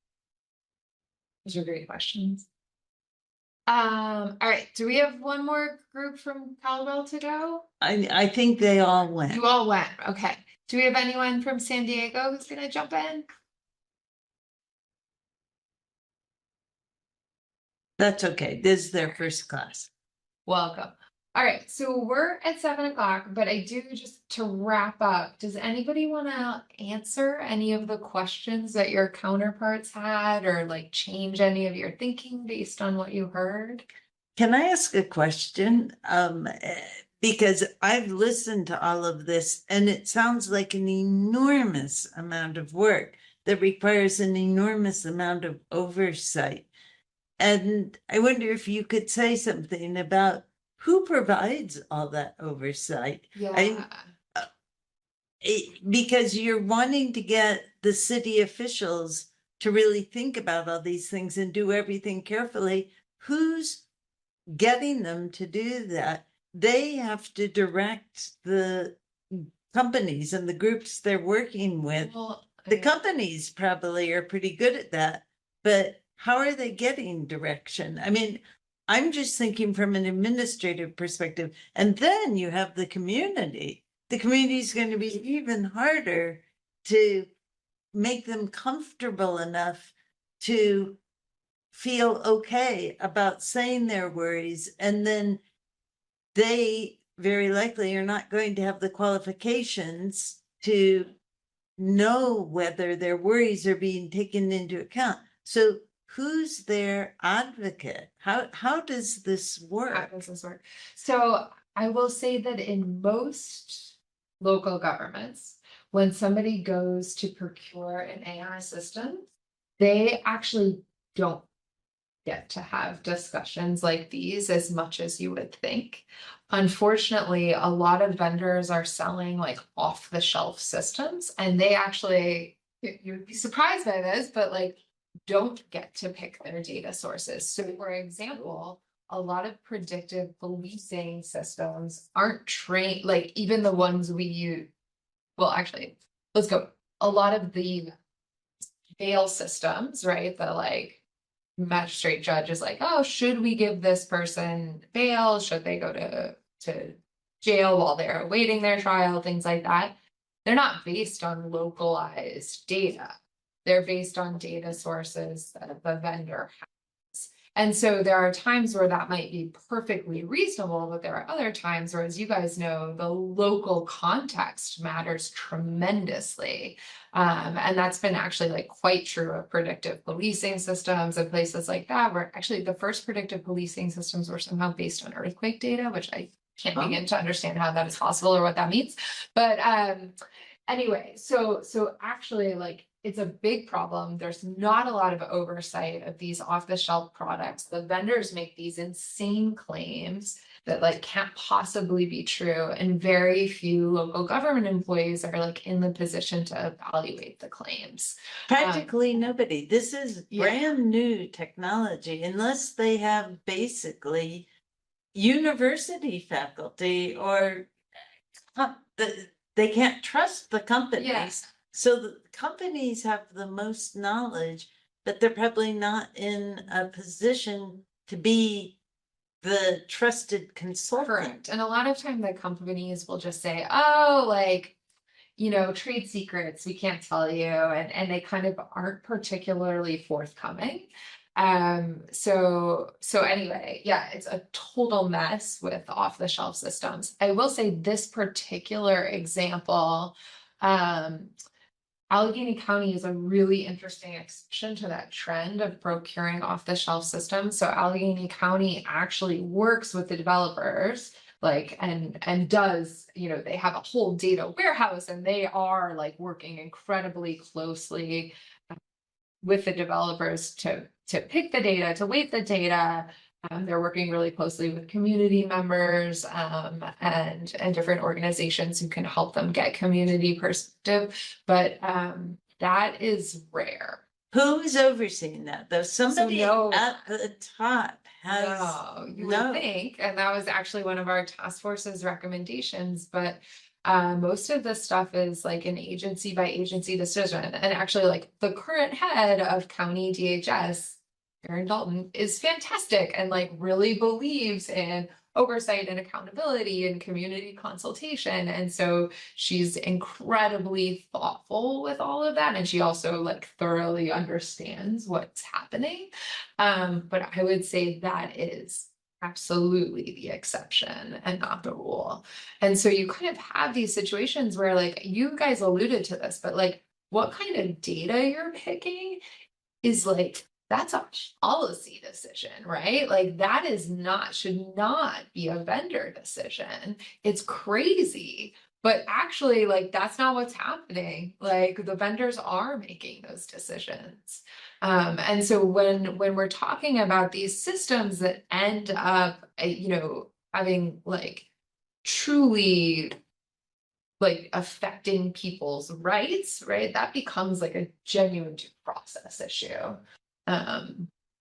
Those are great questions. All right, do we have one more group from Caldwell to go? I think they all went. You all went, okay. Do we have anyone from San Diego who's gonna jump in? That's okay. This is their first class. Welcome. All right, so we're at 7 o'clock, but I do, just to wrap up, does anybody want to answer any of the questions that your counterparts had, or like change any of your thinking based on what you heard? Can I ask a question? Because I've listened to all of this and it sounds like an enormous amount of work that requires an enormous amount of oversight. And I wonder if you could say something about who provides all that oversight? Yeah. Because you're wanting to get the city officials to really think about all these things and do everything carefully. Who's getting them to do that? They have to direct the companies and the groups they're working with. Well, the companies probably are pretty good at that, but how are they getting direction? I mean, I'm just thinking from an administrative perspective, and then you have the community. The community is going to be even harder to make them comfortable enough to feel okay about saying their worries. And then they very likely are not going to have the qualifications to know whether their worries are being taken into account. So who's their advocate? How does this work? How does this work? So I will say that in most local governments, when somebody goes to procure an AI system, they actually don't get to have discussions like these as much as you would think. Unfortunately, a lot of vendors are selling like off-the-shelf systems, and they actually, you'd be surprised by this, but like don't get to pick their data sources. So for example, a lot of predictive policing systems aren't trained, like even the ones we use. Well, actually, let's go. A lot of the bail systems, right? The like magistrate judge is like, oh, should we give this person bail? Should they go to jail while they're awaiting their trial? Things like that. They're not based on localized data. They're based on data sources that the vendor has. And so there are times where that might be perfectly reasonable, but there are other times where, as you guys know, the local context matters tremendously. And that's been actually like quite true of predictive policing systems and places like that, where actually the first predictive policing systems were somehow based on earthquake data, which I can't begin to understand how that is possible or what that means. But anyway, so actually like it's a big problem. There's not a lot of oversight of these off-the-shelf products. The vendors make these insane claims that like can't possibly be true, and very few local government employees are like in the position to evaluate the claims. Practically nobody. This is brand new technology, unless they have basically university faculty or they can't trust the companies. Yes. So the companies have the most knowledge, but they're probably not in a position to be the trusted consultant. Correct. And a lot of time the companies will just say, oh, like, trade secrets, we can't tell you. And they kind of aren't particularly forthcoming. So anyway, yeah, it's a total mess with off-the-shelf systems. I will say this particular example, Allegheny County is a really interesting exception to that trend of procuring off-the-shelf systems. So Allegheny County actually works with the developers, like, and does, they have a whole data warehouse, and they are like working incredibly closely with the developers to pick the data, to weight the data. They're working really closely with community members and different organizations who can help them get community perspective. But that is rare. Who's overseeing that though? Somebody at the top has. No, you would think, and that was actually one of our task force's recommendations, but most of this stuff is like an agency by agency decision. And actually, like, the current head of county DHS, Erin Dalton, is fantastic and like really believes in oversight and accountability and community consultation. And so she's incredibly thoughtful with all of that. And she also like thoroughly understands what's happening. But I would say that is absolutely the exception and not the rule. And so you kind of have these situations where, like, you guys alluded to this, but like what kind of data you're picking is like, that's a policy decision, right? Like that should not be a vendor decision. It's crazy. But actually, like, that's not what's happening. Like, the vendors are making those decisions. And so when we're talking about these systems that end up, having like truly like affecting people's rights, right? That becomes like a genuine due process issue.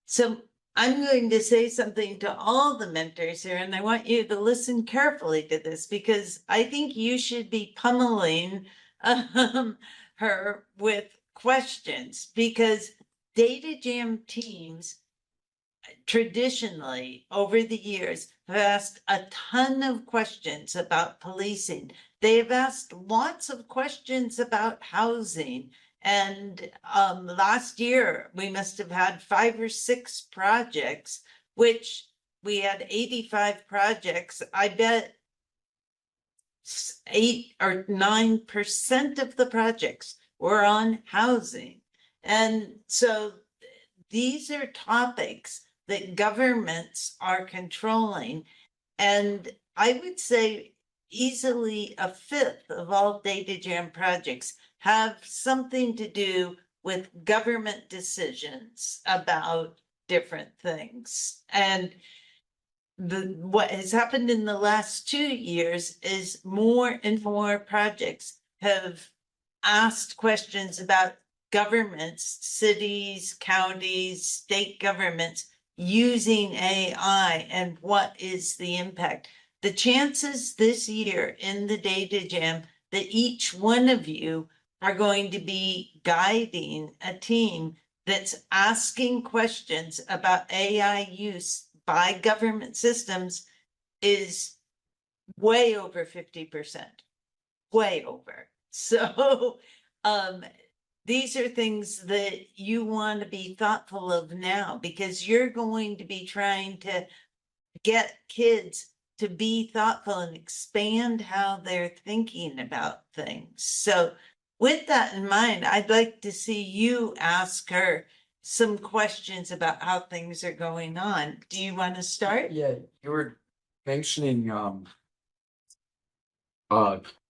So I'm going to say something to all the mentors here, and I want you to listen carefully to this because I think you should be pummeling her with questions, because DataJam teams traditionally over the years have asked a ton of questions about policing. They have asked lots of questions about housing. And last year, we must have had 5 or 6 projects, which we had 85 projects. I bet 8 or 9% of the projects were on housing. And so these are topics that governments are controlling. And I would say easily a fifth of all DataJam projects have something to do with government decisions about different things. And what has happened in the last 2 years is more and more projects have asked questions about governments, cities, counties, state governments using AI and what is the impact. The chances this year in the DataJam that each one of you are going to be guiding a team that's asking questions about AI use by government systems is way over 50%, way over. So these are things that you want to be thoughtful of now, because you're going to be trying to get kids to be thoughtful and expand how they're thinking about things. So with that in mind, I'd like to see you ask her some questions about how things are going on. Do you want to start? Yeah, you were mentioning a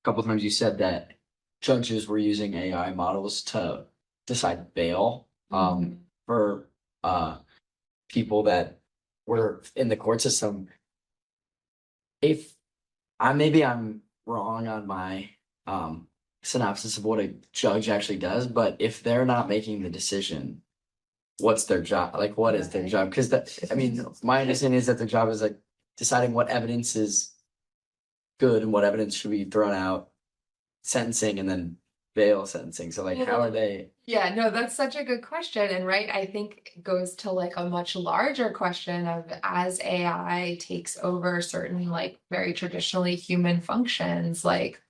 couple of times you said that judges were using AI models to decide bail for people that were in the court system. If I'm wrong on my synopsis of what a judge actually does, but if they're not making the decision, what's their job? Like, what is their job? Because my understanding is that their job is like deciding what evidence is good and what evidence should be thrown out, sentencing, and then bail sentencing. So like, how are they? Yeah, no, that's such a good question. And right, I think it goes to like a much larger question of as AI takes over certain like very traditionally human functions, like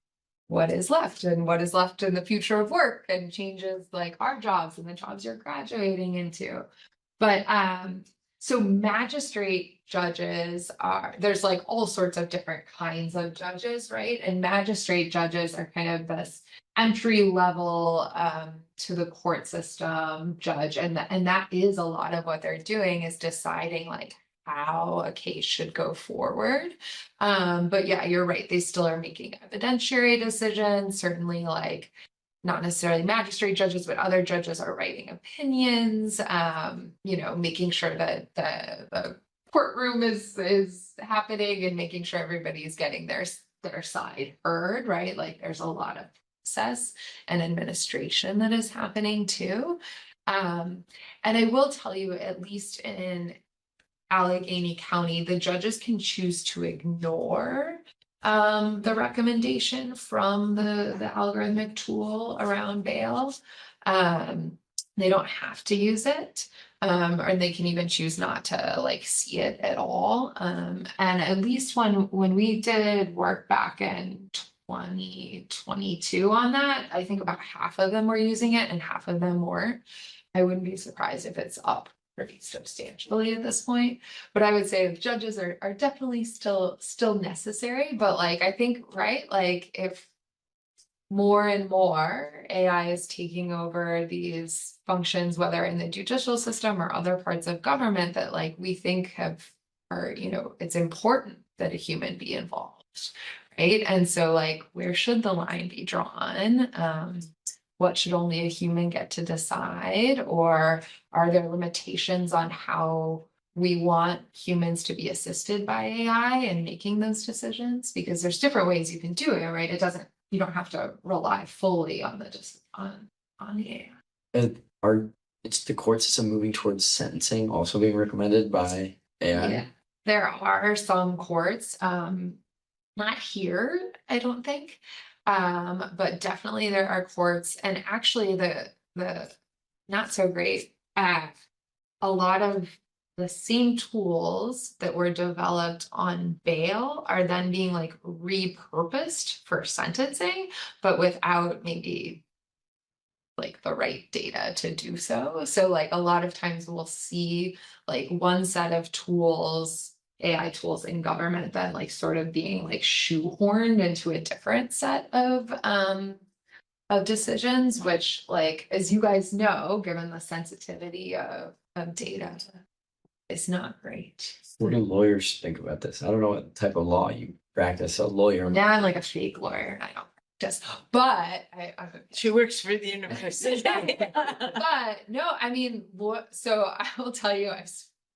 what is left and what is left in the future of work and changes like our jobs and the jobs you're graduating into. But so magistrate judges there's like all sorts of different kinds of judges, right? And magistrate judges are kind of this entry level to the court system judge, and that is a lot of what they're doing is deciding like how a case should go forward. But yeah, you're right, they still are making evidentiary decisions, certainly like not necessarily magistrate judges, but other judges are writing opinions, making sure that the courtroom is happening and making sure everybody's getting their side heard, right? Like there's a lot of process and administration that is happening too. And I will tell you, at least in Allegheny County, the judges can choose to ignore the recommendation from the algorithmic tool around bail. They don't have to use it, or they can even choose not to like see it at all. And at least when we did work back in 2022 on that, I think about half of them were using it and half of them weren't. I wouldn't be surprised if it's up pretty substantially at this point. But I would say the judges are definitely still necessary. But like I think, right, like if more and more AI is taking over these functions, whether in the judicial system or other parts of government that like we think it's important that a human be involved, right? And so like where should the line be drawn? What should only a human get to decide? Or are there limitations on how we want humans to be assisted by AI in making those decisions? Because there's different ways you can do it, right? You don't have to rely fully on the AI. And it's the court system moving towards sentencing also being recommended by AI? Yeah, there are some courts, not here, I don't think. But definitely there are courts, and actually the not so great, a lot of the same tools that were developed on bail are then being like repurposed for sentencing, but without maybe like the right data to do so. So like a lot of times we'll see like one set of tools, AI tools in government, then like sort of being like shoehorned into a different set of decisions, which like, as you guys know, given the sensitivity of data, is not great. What do lawyers think about this? I don't know what type of law you practice. A lawyer. Now I'm like a fake lawyer. I don't practice, but she works for the university. But no, I mean, so I will tell you,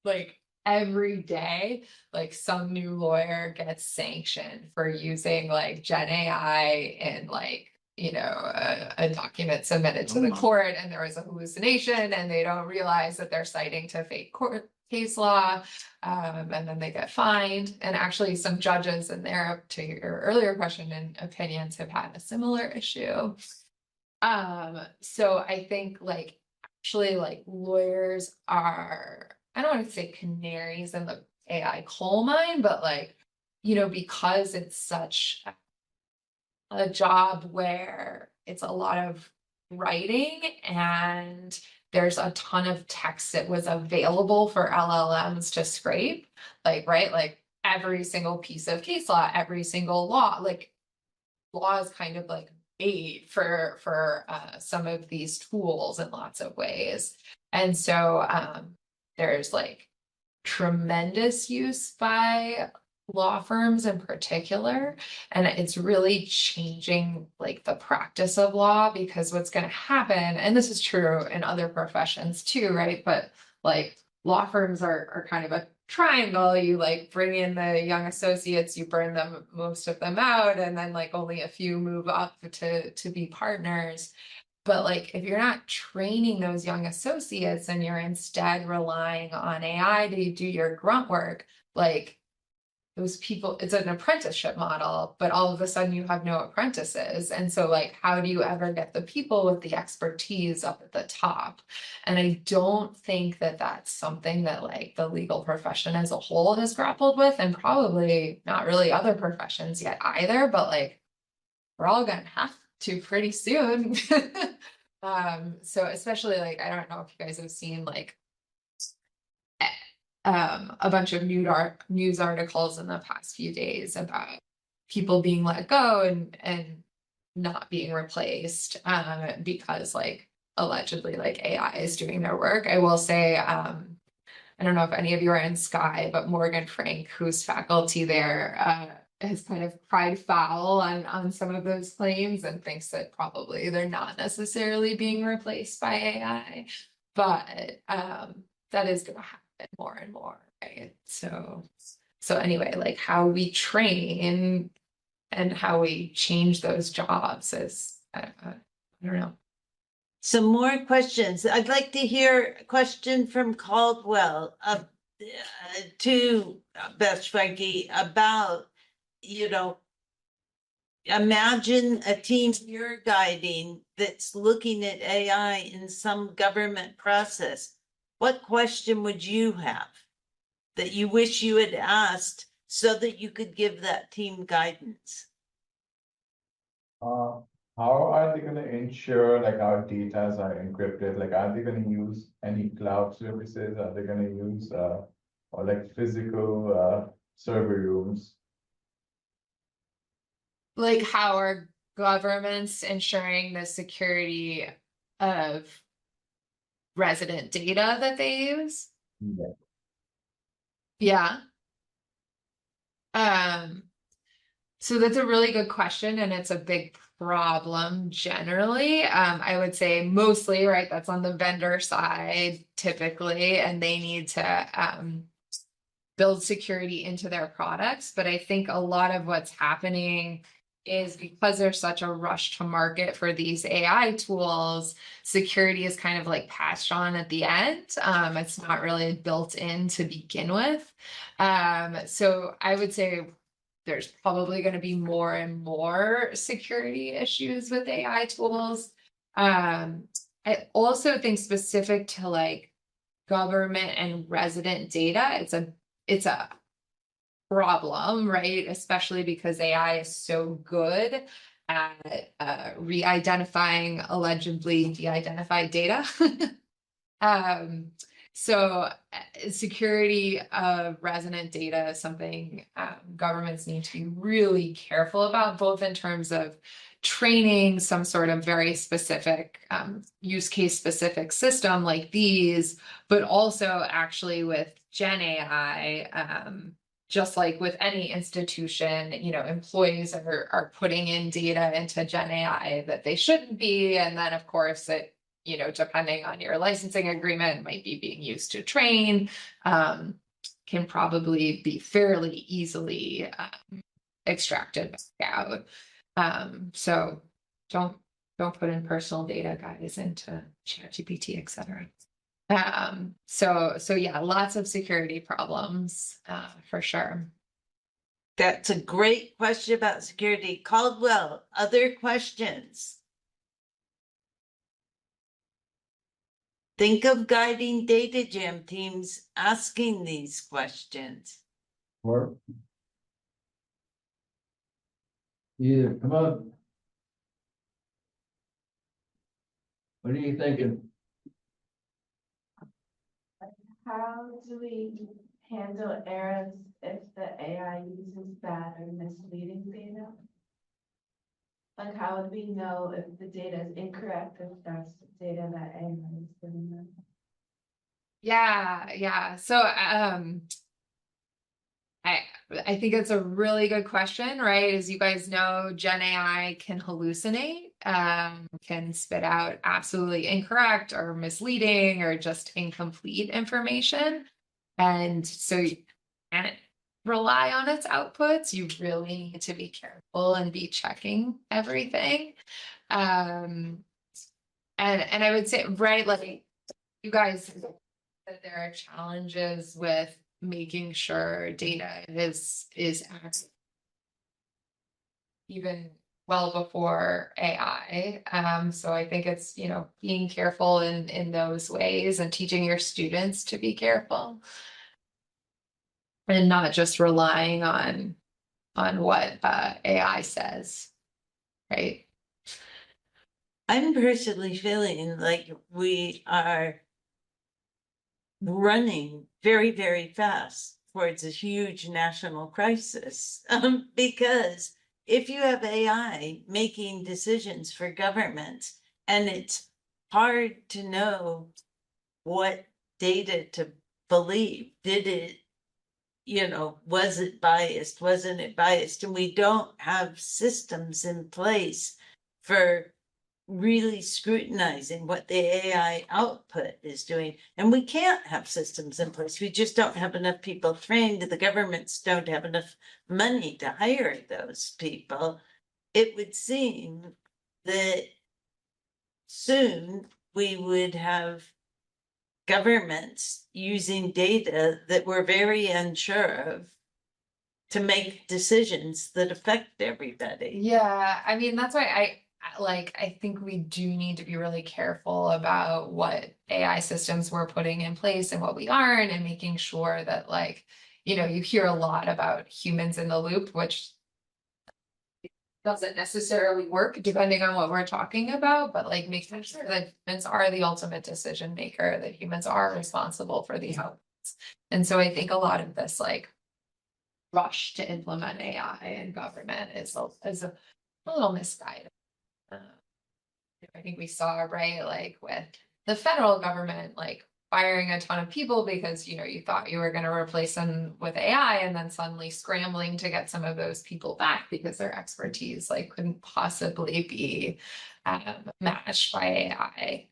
like every day, like some new lawyer gets sanctioned for using like Gen AI and like, a document submitted to the court and there was a hallucination and they don't realize that they're citing to fake court case law, and then they get fined. And actually some judges in there, to your earlier question and opinions, have had a similar issue. So I think like actually like lawyers are, I don't want to say canaries in the AI coal mine, but like, because it's such a job where it's a lot of writing and there's a ton of text that was available for LLMs to scrape, like, right? Like every single piece of case law, every single law, like law is kind of like aid for some of these tools in lots of ways. And so there's like tremendous use by law firms in particular, and it's really changing like the practice of law, because what's going to happen, and this is true in other professions too, right? But like law firms are kind of a triangle. You like bring in the young associates, you burn them, most of them out, and then like only a few move up to be partners. But like if you're not training those young associates and you're instead relying on AI to do your grunt work, like those people, it's an apprenticeship model, but all of a sudden you have no apprentices. And so like, how do you ever get the people with the expertise up at the top? And I don't think that that's something that like the legal profession as a whole has grappled with, and probably not really other professions yet either, but like, we're all gonna have to pretty soon. So especially like, I don't know if you guys have seen like a bunch of news articles in the past few days about people being let go and not being replaced because like allegedly like AI is doing their work. I will say, I don't know if any of you are in Sky, but Morgan Frank, who's faculty there, has kind of cried foul on some of those claims and thinks that probably they're not necessarily being replaced by AI. But that is going to happen more and more, right? So anyway, like how we train and how we change those jobs is, I don't know. Some more questions. I'd like to hear a question from Caldwell to Beth Frankie about, you know, imagine a team you're guiding that's looking at AI in some government process. What question would you have that you wish you had asked so that you could give that team guidance? How are they gonna ensure like our data are encrypted? Like, are they gonna use any cloud services? Are they gonna use or like physical server rooms? Like how are governments ensuring the security of resident data that they use? Yeah. So that's a really good question, and it's a big problem generally. I would say mostly, right, that's on the vendor side typically, and they need to build security into their products. But I think a lot of what's happening is because there's such a rush to market for these AI tools, security is kind of like patched on at the end. It's not really built in to begin with. So I would say there's probably going to be more and more security issues with AI tools. I also think specific to like government and resident data, it's a problem, right? Especially because AI is so good at re-identifying allegedly de-identified data. So security of resident data is something governments need to be really careful about, both in terms of training some sort of very specific use case specific system like these, but also actually with Gen AI, just like with any institution, you know, employees are putting in data into Gen AI that they shouldn't be. And then of course it, you know, depending on your licensing agreement, might be being used to train, can probably be fairly easily extracted back out. So don't put in personal data, guys, into ChatGPT, et cetera. So yeah, lots of security problems for sure. That's a great question about security. Caldwell, other questions? Think of guiding DataJam teams asking these questions. Or yeah, come on. What are you thinking? How do we handle errors if the AI uses bad or misleading data? Like, how would we know if the data is incorrect, if that's the data that AI is giving them? Yeah. So I think it's a really good question, right? As you guys know, Gen AI can hallucinate, can spit out absolutely incorrect or misleading or just incomplete information. And so you can't rely on its outputs. You really need to be careful and be checking everything. And I would say, right, like you guys, that there are challenges with making sure data is accurate even well before AI. So I think it's, you know, being careful in those ways and teaching your students to be careful and not just relying on what AI says, right? I'm personally feeling like we are running very, very fast towards a huge national crisis. Because if you have AI making decisions for governments, and it's hard to know what data to believe, did it, you know, was it biased, wasn't it biased? And we don't have systems in place for really scrutinizing what the AI output is doing. And we can't have systems in place. We just don't have enough people trained. The governments don't have enough money to hire those people. It would seem that soon we would have governments using data that we're very unsure of to make decisions that affect everybody. Yeah, I mean, that's why I think we do need to be really careful about what AI systems we're putting in place and what we aren't, and making sure that, like, you know, you hear a lot about humans in the loop, which doesn't necessarily work depending on what we're talking about, but like making sure that humans are the ultimate decision maker, that humans are responsible for the outputs. And so I think a lot of this like rush to implement AI in government is a little misguided. I think we saw, right, like with the federal government, like firing a ton of people because, you know, you thought you were going to replace them with AI, and then suddenly scrambling to get some of those people back because their expertise like couldn't possibly be matched by AI.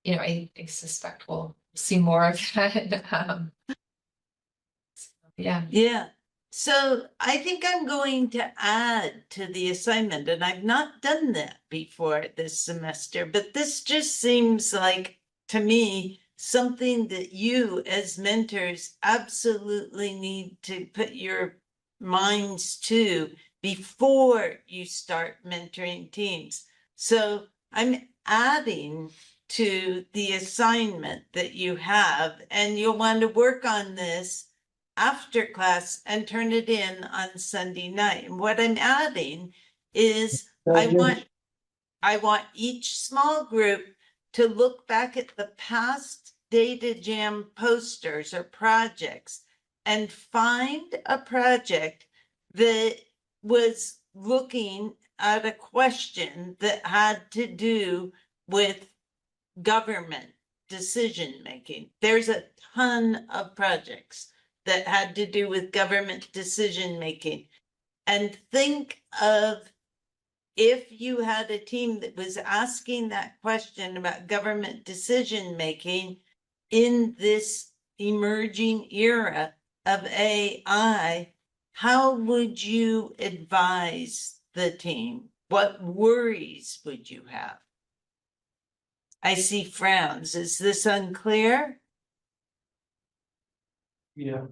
You know, I suspect we'll see more of that. Yeah. Yeah. So I think I'm going to add to the assignment, and I've not done that before this semester, but this just seems like, to me, something that you as mentors absolutely need to put your minds to before you start mentoring teams. So I'm adding to the assignment that you have, and you'll want to work on this after class and turn it in on Sunday night. And what I'm adding is I want each small group to look back at the past DataJam posters or projects and find a project that was looking at a question that had to do with government decision making. There's a ton of projects that had to do with government decision making. And think of if you had a team that was asking that question about government decision making in this emerging era of AI, how would you advise the team? What worries would you have? I see frowns. Is this unclear? Yeah.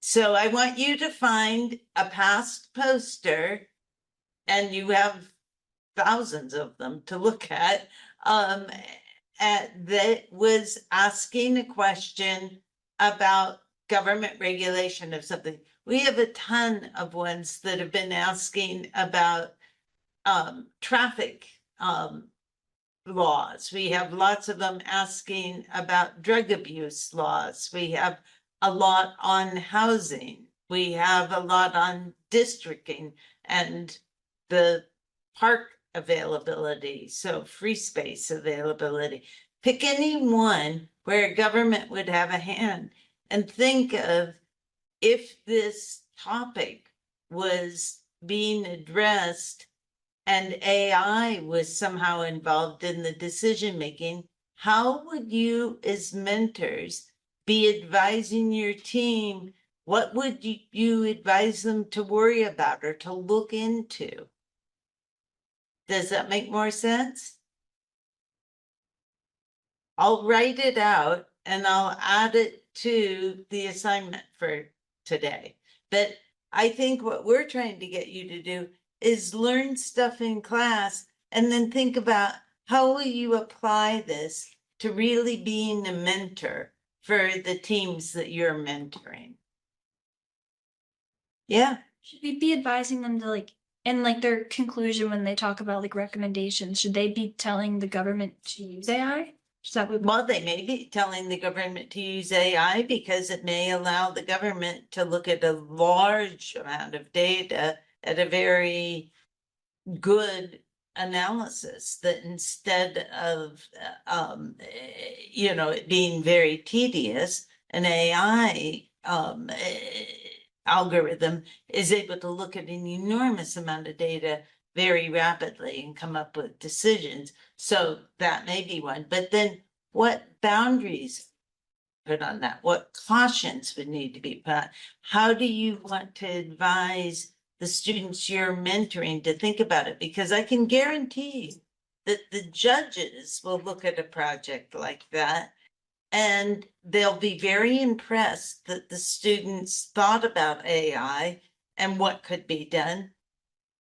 So I want you to find a past poster, and you have thousands of them to look at, that was asking a question about government regulation of something. We have a ton of ones that have been asking about traffic laws. We have lots of them asking about drug abuse laws. We have a lot on housing. We have a lot on districting and the park availability, so free space availability. Pick any one where government would have a hand, and think of if this topic was being addressed and AI was somehow involved in the decision making, how would you as mentors be advising your team? What would you advise them to worry about or to look into? Does that make more sense? I'll write it out and I'll add it to the assignment for today. But I think what we're trying to get you to do is learn stuff in class and then think about how will you apply this to really being a mentor for the teams that you're mentoring. Yeah. Should we be advising them to like, in like their conclusion when they talk about like recommendations, should they be telling the government to use AI? Is that what? Well, they may be telling the government to use AI because it may allow the government to look at a large amount of data at a very good analysis, that instead of, it being very tedious, an AI, algorithm is able to look at an enormous amount of data very rapidly and come up with decisions. So that may be one, but then what boundaries put on that? What cautions would need to be put? How do you want to advise the students you're mentoring to think about it? Because I can guarantee you that the judges will look at a project like that and they'll be very impressed that the students thought about AI and what could be done.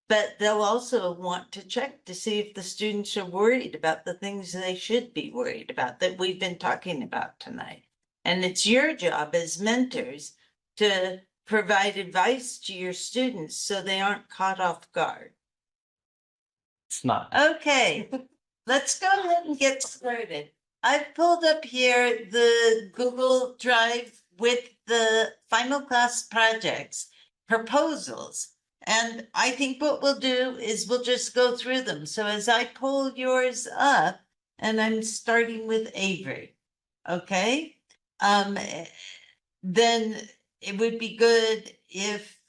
But they'll also want to check to see if the students are worried about the things they should be worried about that we've been talking about tonight. And it's your job as mentors to provide advice to your students so they aren't caught off guard. It's not. Okay, let's go ahead and get started. I've pulled up here the Google Drive with the final class projects proposals. And I think what we'll do is we'll just go through them. So as I pull yours up, and I'm starting with Avery, okay? Then it would be good if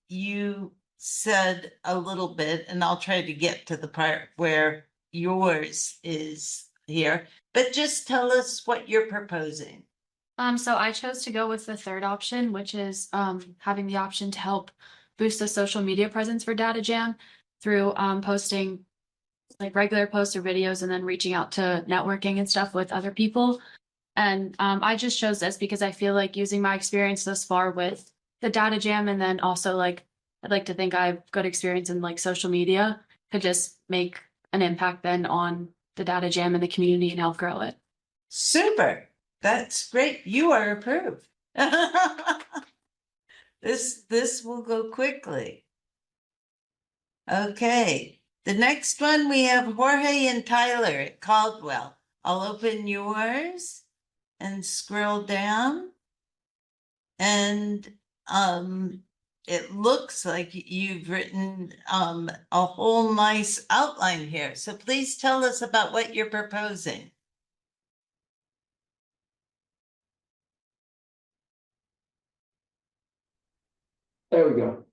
you said a little bit, and I'll try to get to the part where yours is here, but just tell us what you're proposing. So I chose to go with the third option, which is having the option to help boost the social media presence for DataJam through posting like regular posts or videos and then reaching out to networking and stuff with other people. And I just chose this because I feel like using my experience thus far with the DataJam, and then also like I'd like to think I have good experience in like social media, could just make an impact then on the DataJam and the community and help grow it. Super. That's great. You are approved. This will go quickly. Okay. The next one we have Jorge and Tyler at Caldwell. I'll open yours and scroll down. And it looks like you've written a whole nice outline here. So please tell us about what you're proposing. There we go.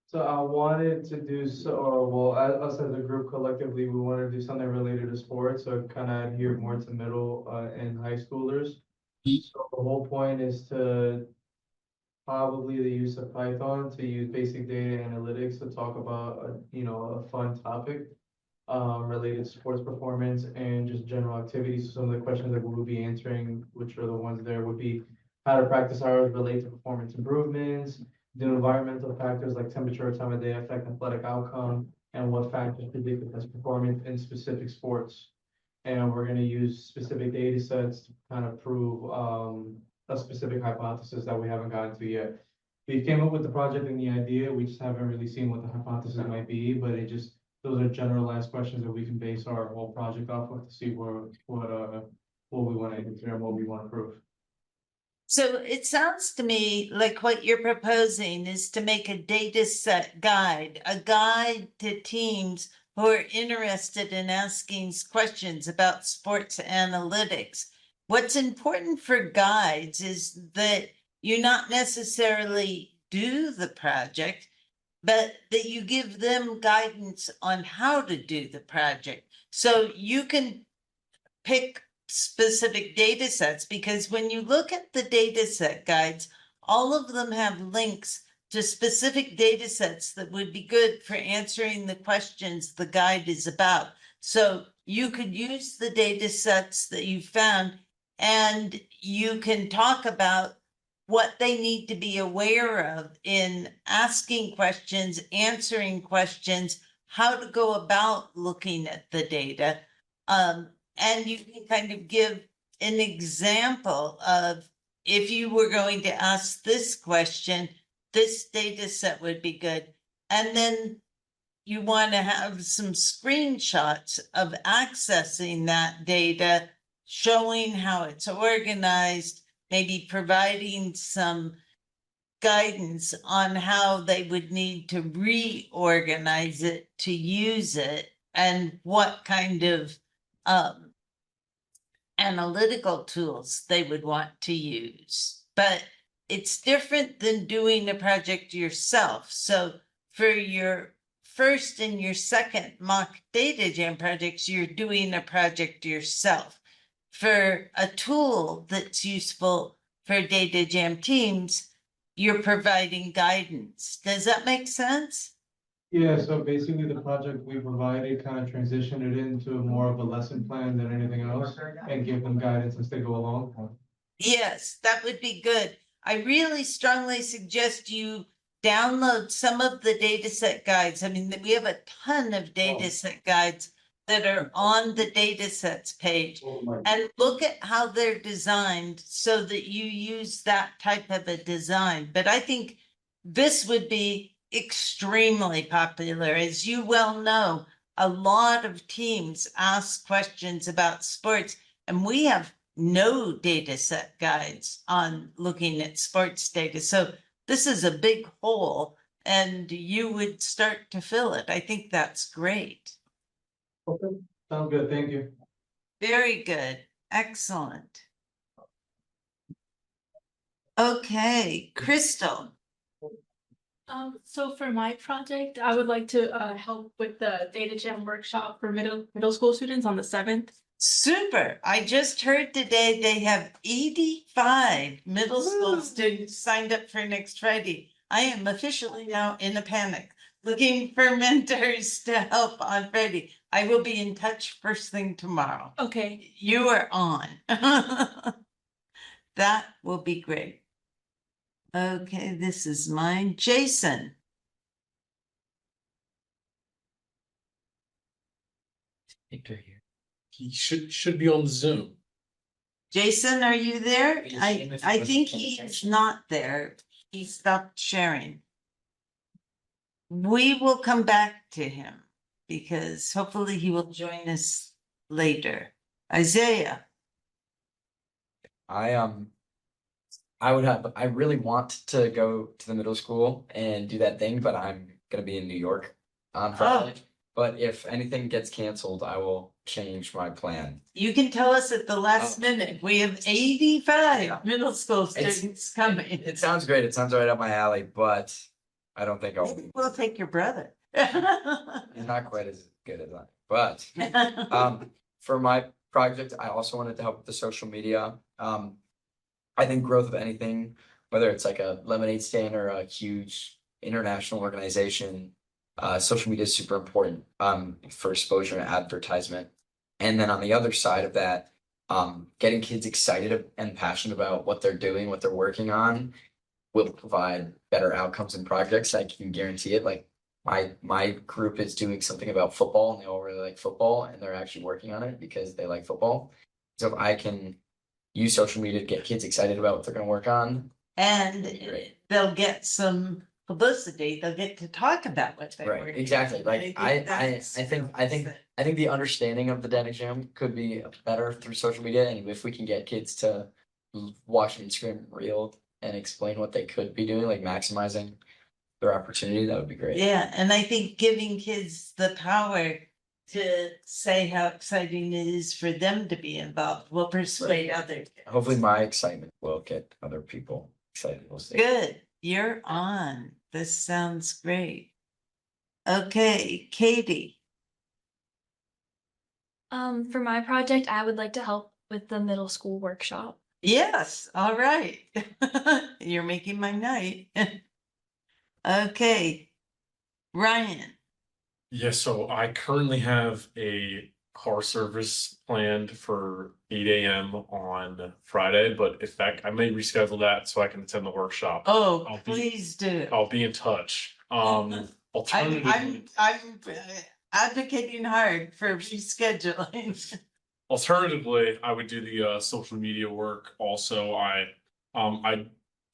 So I wanted to do us as a group collectively, we want to do something related to sports, so kind of adhere more to middle and high schoolers. So the whole point is to probably the use of Python to use basic data analytics to talk about a fun topic related to sports performance and just general activities. So some of the questions that we will be answering, which are the ones there, would be how do practice hours relate to performance improvements? Do environmental factors like temperature or time of day affect athletic outcome? And what factors predict the best performance in specific sports? And we're going to use specific data sets to kind of prove a specific hypothesis that we haven't gotten to yet. We came up with the project and the idea, we just haven't really seen what the hypothesis might be, but those are generalized questions that we can base our whole project off of to see what we want to answer and what we want to prove. So it sounds to me like what you're proposing is to make a data set guide, a guide to teams who are interested in asking questions about sports analytics. What's important for guides is that you not necessarily do the project, but that you give them guidance on how to do the project. So you can pick specific data sets, because when you look at the data set guides, all of them have links to specific data sets that would be good for answering the questions the guide is about. So you could use the data sets that you found and you can talk about what they need to be aware of in asking questions, answering questions, how to go about looking at the data. And you can kind of give an example of if you were going to ask this question, this data set would be good. And then you want to have some screenshots of accessing that data, showing how it's organized, maybe providing some guidance on how they would need to reorganize it to use it, and what kind of analytical tools they would want to use. But it's different than doing a project yourself. So for your first and your second mock DataJam projects, you're doing a project yourself. For a tool that's useful for DataJam teams, you're providing guidance. Does that make sense? Yeah, so basically the project we provided kind of transitioned it into more of a lesson plan than anything else and give them guidance as they go along. Yes, that would be good. I really strongly suggest you download some of the dataset guides. I mean, we have a ton of dataset guides that are on the datasets page, and look at how they're designed so that you use that type of a design. But I think this would be extremely popular. As you well know, a lot of teams ask questions about sports, and we have no data set guides on looking at sports data. So this is a big hole, and you would start to fill it. I think that's great. Okay, sounds good, thank you. Very good. Excellent. Okay, Crystal. So for my project, I would like to help with the DataJam workshop for middle school students on the 7th. Super. I just heard today they have 85 middle school students signed up for next Friday. I am officially now in a panic, looking for mentors to help on Friday. I will be in touch first thing tomorrow. Okay. You are on. That will be great. Okay, this is mine. Jason. He should be on Zoom. Jason, are you there? He's I in with- think he's not there. He stopped sharing. We will come back to him because hopefully he will join us later. Isaiah. I really want to go to the middle school and do that thing, but I'm gonna be in New York on Friday. But if anything gets canceled, I will change my plan. You can tell us at the last minute. We have 85 middle school It's- students coming. It sounds great. It sounds right up my alley, but I don't think I'll. We'll take your brother. He's not quite as good as I, but for my project, I also wanted to help with the social media. I think growth of anything, whether it's like a lemonade stand or a huge international organization, social media is super important for exposure and advertisement. And then on the other side of that, getting kids excited and passionate about what they're doing, what they're working on, will provide better outcomes and projects. I can guarantee it. Like my group is doing something about football, and they all really like football, and they're actually working on it because they like football. So if I can use social media to get kids excited about what they're going to work on, And they'll get some publicity. They'll get to talk about what they're right? working Exactly. on. Like I think the understanding of the DataJam could be better through social media, and if we can get kids to watch an Instagram reel and explain what they could be doing, like maximizing their opportunity, that would be great. Yeah, and I think giving kids the power to say how exciting it is for them to be involved will persuade others. Hopefully, my excitement will get other people excited. We'll see. Good, you're on. This sounds great. Okay, Katie. For my project, I would like to help with the middle school workshop. Yes, all right. You're making my night. Okay, Ryan. Yeah, so I currently have a car service planned for 8 a.m. on Friday, but if that, I may reschedule that so I can attend the workshop. Oh, I'll be- please do. I'll be in touch. Alternatively, I'm advocating hard for rescheduling. alternatively, I would do the social media work. Also, I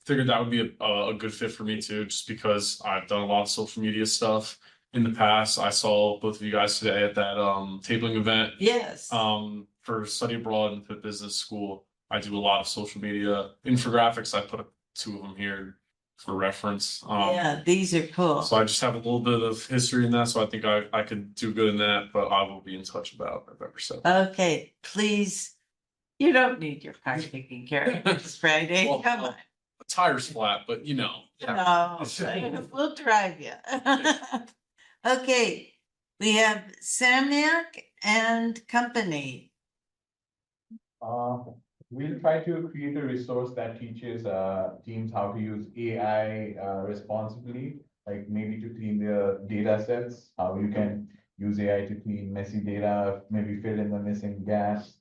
figured that would be a good fit for me too, just because I've done a lot of social media stuff in the past. I saw both of you guys today at that tabling event. Yes. For study abroad and for business school, I do a lot of social media infographics. I put two of them here for reference. Yeah, these are cool. So I just have a little bit of history in that, so I think I could do good in that, but I will be in touch about November 7th. Okay, please. You don't need your car taken care of this Friday. Well, Come on. The tire's flat, but you know. No, we'll drive you. Okay, we have Samiak and Company. We'll try to create a resource that teaches teams how to use AI responsibly, like maybe to clean their data sets, how you can use AI to clean messy data, maybe fill in the missing gaps.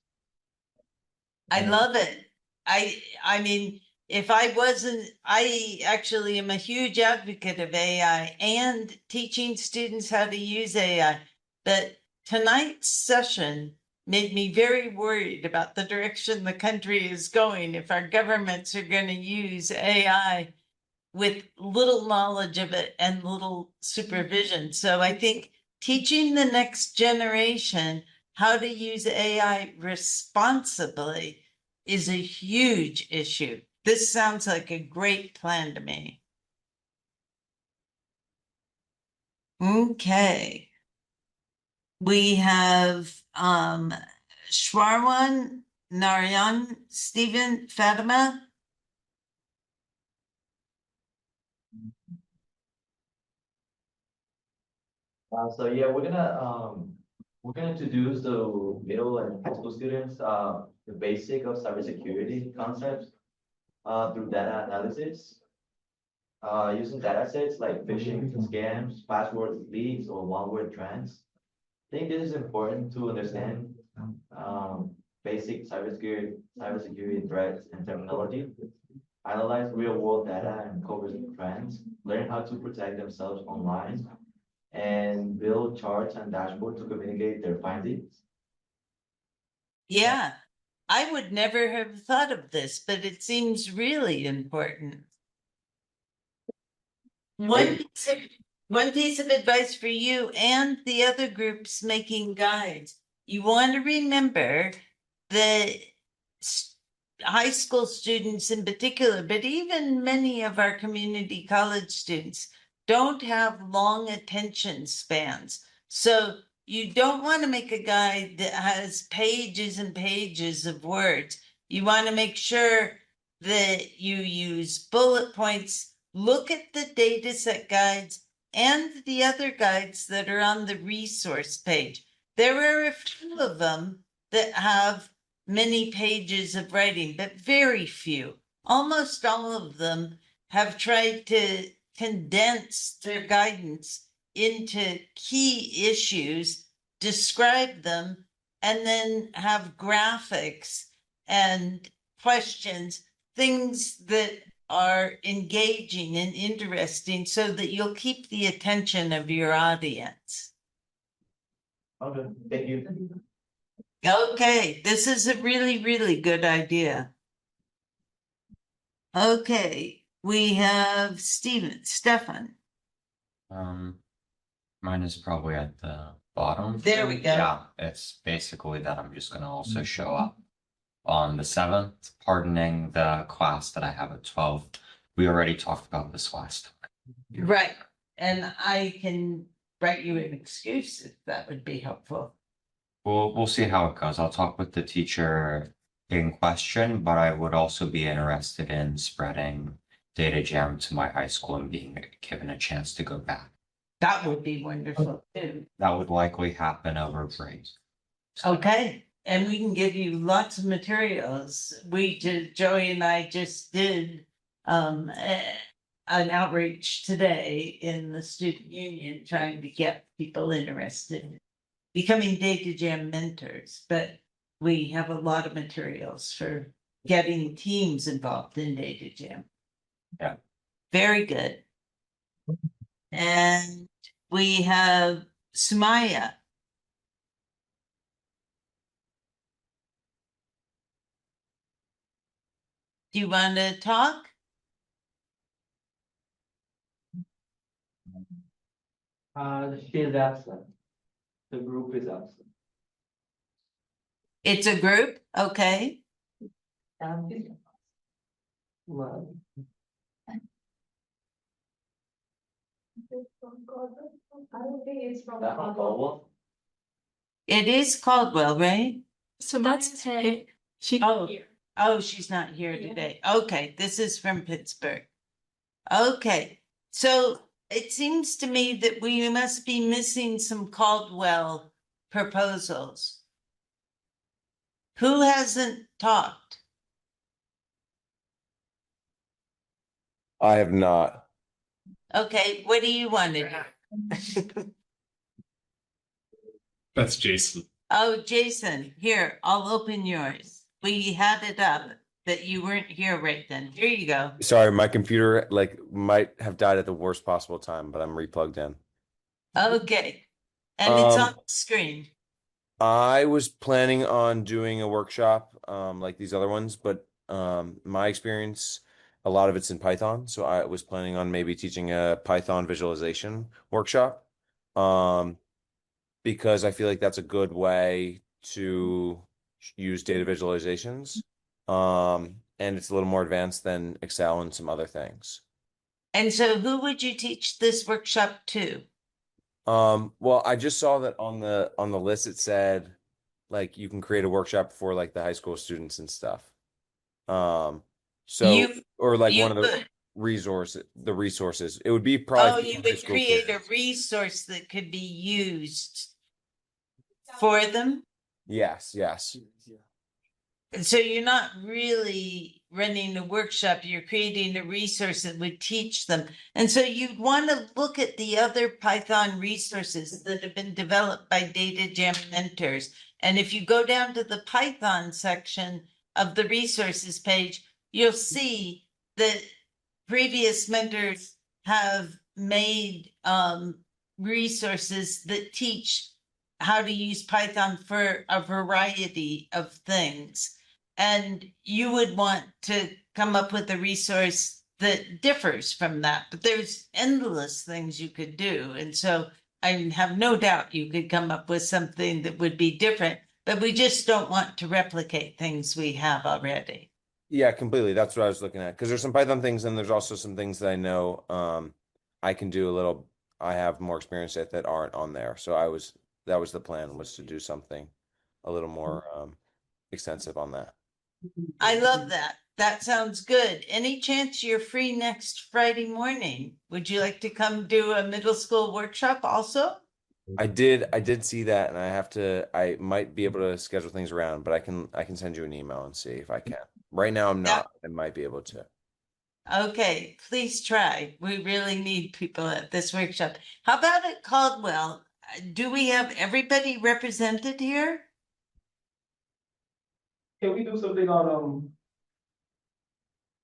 I love it. I mean, if I wasn't, I actually am a huge advocate of AI and teaching students how to use AI. But tonight's session made me very worried about the direction the country is going if our governments are going to use AI with little knowledge of it and little supervision. So I think teaching the next generation how to use AI responsibly is a huge issue. This sounds like a great plan to me. Okay. We have Shwarwan, Narayan, Stephen, Fatima. So yeah, we're gonna introduce the middle and high school students, the basic of cybersecurity concepts, through data analysis. Using data sets like phishing, scams, password leaks, or one-word trends. I think this is important to understand, basic cybersecurity threats and terminology. Analyze real-world data and cover trends, learn how to protect themselves online, and build charts and dashboards to communicate their findings. Yeah, I would never have thought of this, but it seems really important. One piece of advice for you and the other groups making guides. You want to remember that high school students in particular, but even many of our community college students don't have long attention spans. So you don't want to make a guide that has pages and pages of words. You want to make sure that you use bullet points, look at the data set guides and the other guides that are on the resource page. There are a few of them that have many pages of writing, but very few. Almost all of them have tried to condense their guidance into key issues, describe them, and then have graphics and questions, things that are engaging and interesting so that you'll keep the attention of your audience. Okay, thank you. Okay, this is a really, really good idea. Okay, we have Stefan. Mine is probably at the bottom. There we go. Yeah, it's basically that I'm just gonna also show up on the 7th, pardoning the class that I have at 12. We already talked about this last time. Right, and I can write you an excuse if that would be helpful. We'll see how it goes. I'll talk with the teacher in question, but I would also be interested in spreading DataJam to my high school and being given a chance to go back. That would be wonderful too. That would likely happen over break. Okay, and we can give you lots of materials. Joey and I just did an outreach today in the student union trying to get people interested. becoming DataJam mentors, but we have a lot of materials for getting teams involved in DataJam. Yeah. Very good. And we have Sumaya. Do you want to talk? She is absent. The group is absent. It's a group, okay. Well, I don't think it's from That one, Caldwell? It is Caldwell, right? So that's she Oh. here. Oh, she's not here today. Okay, this is from Pittsburgh. Okay, so it seems to me that we must be missing some Caldwell proposals. Who hasn't talked? I have not. Okay, what do you want to do? That's Jason. Oh, Jason, here, I'll open yours. We had it up, but you weren't here right then. Here you go. Sorry, my computer like might have died at the worst possible time, but I'm replugged in. Okay, and it's on Um, the screen. I was planning on doing a workshop like these other ones, but my experience, a lot of it's in Python. So I was planning on maybe teaching a Python visualization workshop. Because I feel like that's a good way to use data visualizations. And it's a little more advanced than Excel and some other things. And so who would you teach this workshop to? Well, I just saw that on the list it said like you can create a workshop for like the high school students and stuff. So You- or like you one of the could. resources. It would be probably Oh, for you high would school create kids. a resource that could be used for them? Yes, yes. And so you're not really running a workshop, you're creating a resource that would teach them. And so you'd want to look at the other Python resources that have been developed by DataJam mentors. And if you go down to the Python section of the resources page, you'll see that previous mentors have made resources that teach how to use Python for a variety of things. And you would want to come up with a resource that differs from that, but there's endless things you could do. And so I have no doubt you could come up with something that would be different, but we just don't want to replicate things we have already. Yeah, completely. That's what I was looking at. Because there's some Python things and there's also some things that I know I can do a little, I have more experience at that aren't on there. So that was the plan, was to do something a little more extensive on that. I love that. That sounds good. Any chance you're free next Friday morning? Would you like to come do a middle school workshop also? I did see that, and I might be able to schedule things around, but I can send you an email and see if I can. Right now I'm not. I might be able to. Okay, please try. We really need people at this workshop. How about at Caldwell? Do we have everybody represented here? Can we do something on,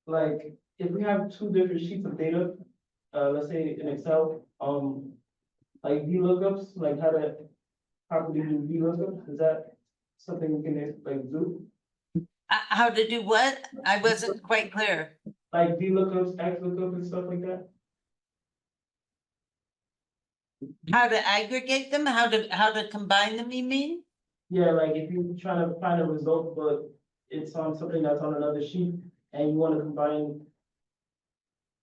like, if we have two different sheets of data, let's say in Excel, like VLOOKUPs, like how to properly do VLOOKUPs, is that something we can like do? How to do what? I wasn't quite clear. Like VLOOKUPs, XLOOKUP and stuff like that? How to aggregate them? How to combine them, you mean? Yeah, like if you're trying to find a result, but it's on something that's on another sheet and you want to combine.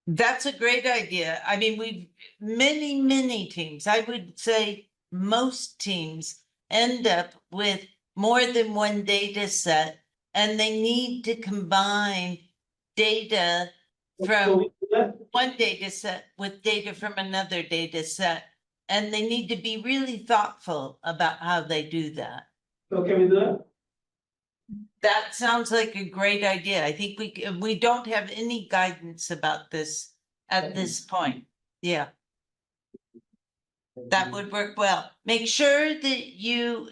That's a great idea. I mean, many teams, I would say most teams end up with more than one data set and they need to combine data from one data set with data from another data set. And they need to be really thoughtful about how they do that. So can we do that? That sounds like a great idea. I think we don't have any guidance about this at this point. Yeah. That would work well. Make sure that you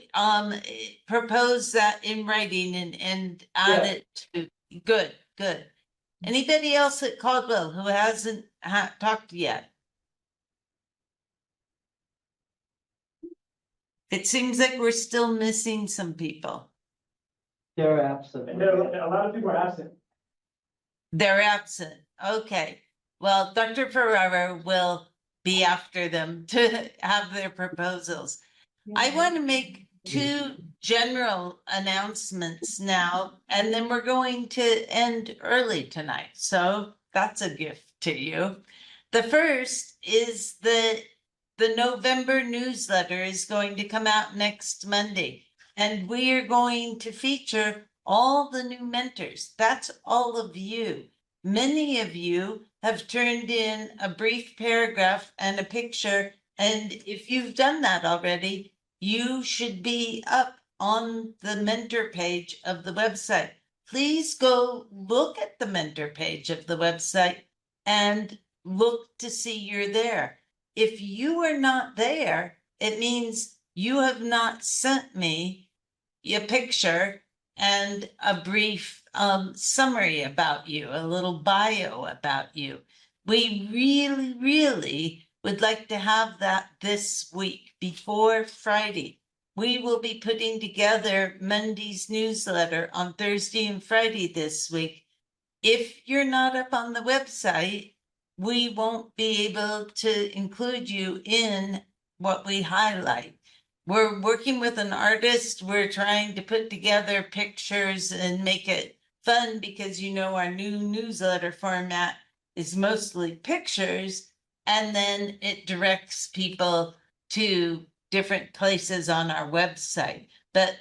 propose that in writing and add Yeah. it to, good, good. Anybody else at Caldwell who hasn't talked yet? It seems like we're still missing some people. They're absent. And there are a lot of people are absent. They're absent. Okay. Well, Dr. Ferraro will be after them to have their proposals. I want to make two general announcements now, and then we're going to end early tonight. So that's a gift to you. The first is that the November newsletter is going to come out next Monday, and we are going to feature all the new mentors. That's all of you. Many of you have turned in a brief paragraph and a picture, and if you've done that already, you should be up on the mentor page of the website. Please go look at the mentor page of the website and look to see you're there. If you are not there, it means you have not sent me a picture and a brief summary about you, a little bio about you. We really, really would like to have that this week before Friday. We will be putting together Monday's newsletter on Thursday and Friday this week. If you're not up on the website, we won't be able to include you in what we highlight. We're working with an artist. We're trying to put together pictures and make it fun because, you know, our new newsletter format is mostly pictures, and then it directs people to different places on our website. But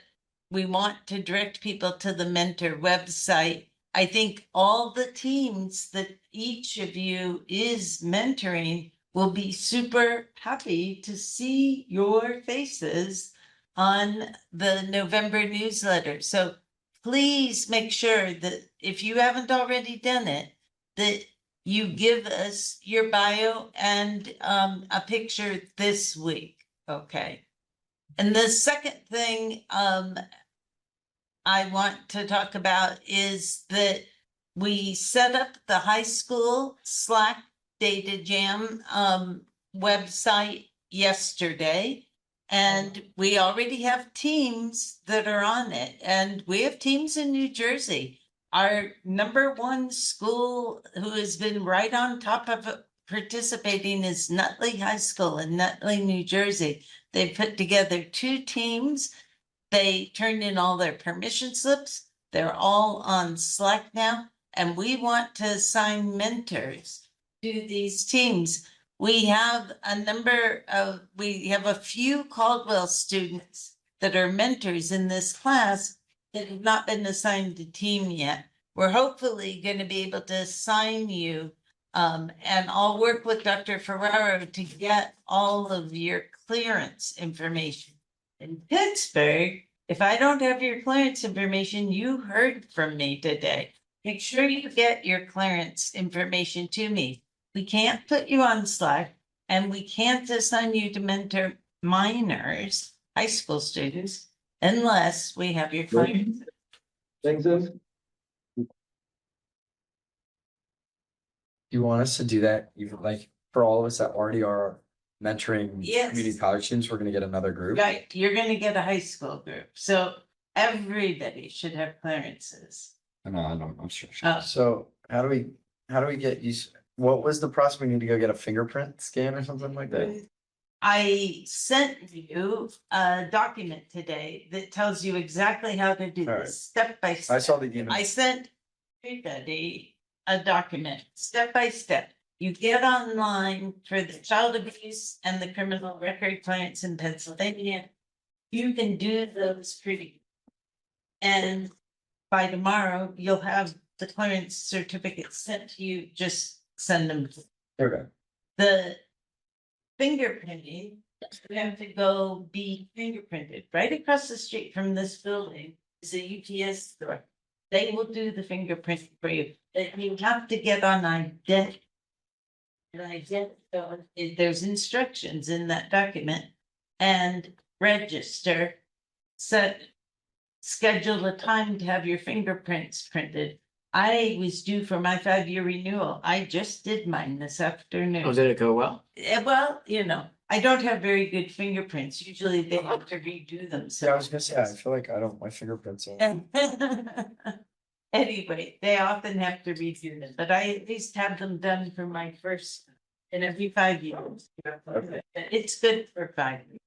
we want to direct people to the mentor website. I think all the teams that each of you is mentoring will be super happy to see your faces on the November newsletter. So please make sure that if you haven't already done it, that you give us your bio and a picture this week, okay? And the second thing I want to talk about is that we set up the high school Slack DataJam website yesterday. And we already have teams that are on it, and we have teams in New Jersey. Our number one school who has been right on top of participating is Nutley High School in Nutley, New Jersey. They put together 2 teams. They turned in all their permission slips. They're all on Slack now, and we want to assign mentors to these teams. We have a few Caldwell students that are mentors in this class that have not been assigned a team yet. We're hopefully going to be able to assign you, and I'll work with Dr. Ferraro to get all of your clearance information. In Pittsburgh, if I don't have your clearance information, you heard from me today. Make sure you get your clearance information to me. We can't put you on Slack, and we can't assign you to mentor minors, high school students, unless we have your clearance. Thanks, Ed. You want us to do that, even like for all of us that already are mentoring Yes. community college students, we're gonna get another group? Right, you're gonna get a high school group, so everybody should have clearances. No, I'm sure. Oh. So how do we get you, what was the process? We need to go get a fingerprint scan or something like that? I sent you a document today that tells you exactly how to do All right. this step by step. I saw the email. I sent everybody a document, step by step. You get online for the child abuse and the criminal record clearance in Pennsylvania. You can do those pretty. And by tomorrow, you'll have the clearance certificate sent to you, just send them. Okay. The fingerprinting, we have to go be fingerprinted. Right across the street from this building is a UPS store. They will do the fingerprinting for you. But you have to get on identity. and I did, there's instructions in that document. And register, set, schedule a time to have your fingerprints printed. I was due for my 5-year renewal. I just did mine this afternoon. Oh, did it go well? Well, I don't have very good fingerprints. Usually they have to redo them. Yeah, I was gonna say, I feel like I don't, my fingerprints are. Anyway, they often have to redo them, but I at least have them done for my first in every 5 years. It's good for 5 years.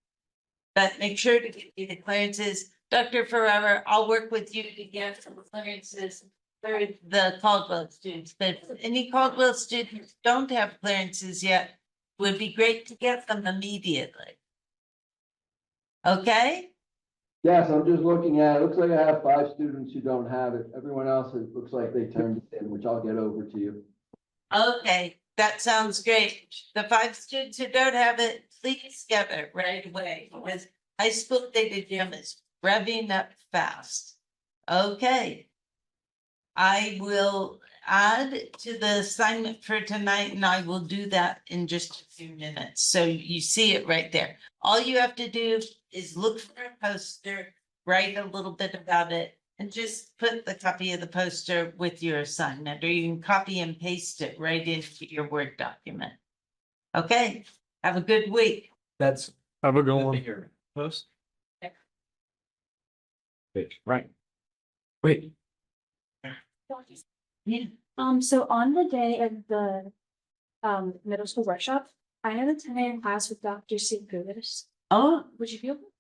But make sure to get the clearances. Dr. Ferrara, I'll work with you to get some clearances for the Caldwell students. But if any Caldwell students don't have clearances yet, it would be great to get them immediately. Okay? Yes, I'm just looking at it. Looks like I have 5 students who don't have it. Everyone else, it looks like they turned it in, which I'll get over to you. Okay, that sounds great. The 5 students who don't have it, please get it right away because high school DataJam is revving up fast. Okay. I will add to the assignment for tonight and I will do that in just a few minutes. So you see it right there. All you have to do is look for a poster, write a little bit about it, and just put the copy of the poster with your assignment, or you can copy and paste it right into your Word document. Okay, have a good week. That's. Have a good one. Here, post. Wait, right. Wait. Yeah. So on the day of the middle school workshop, I have a 10 a.m. class with Dr. Sigurds. Oh, Would you be able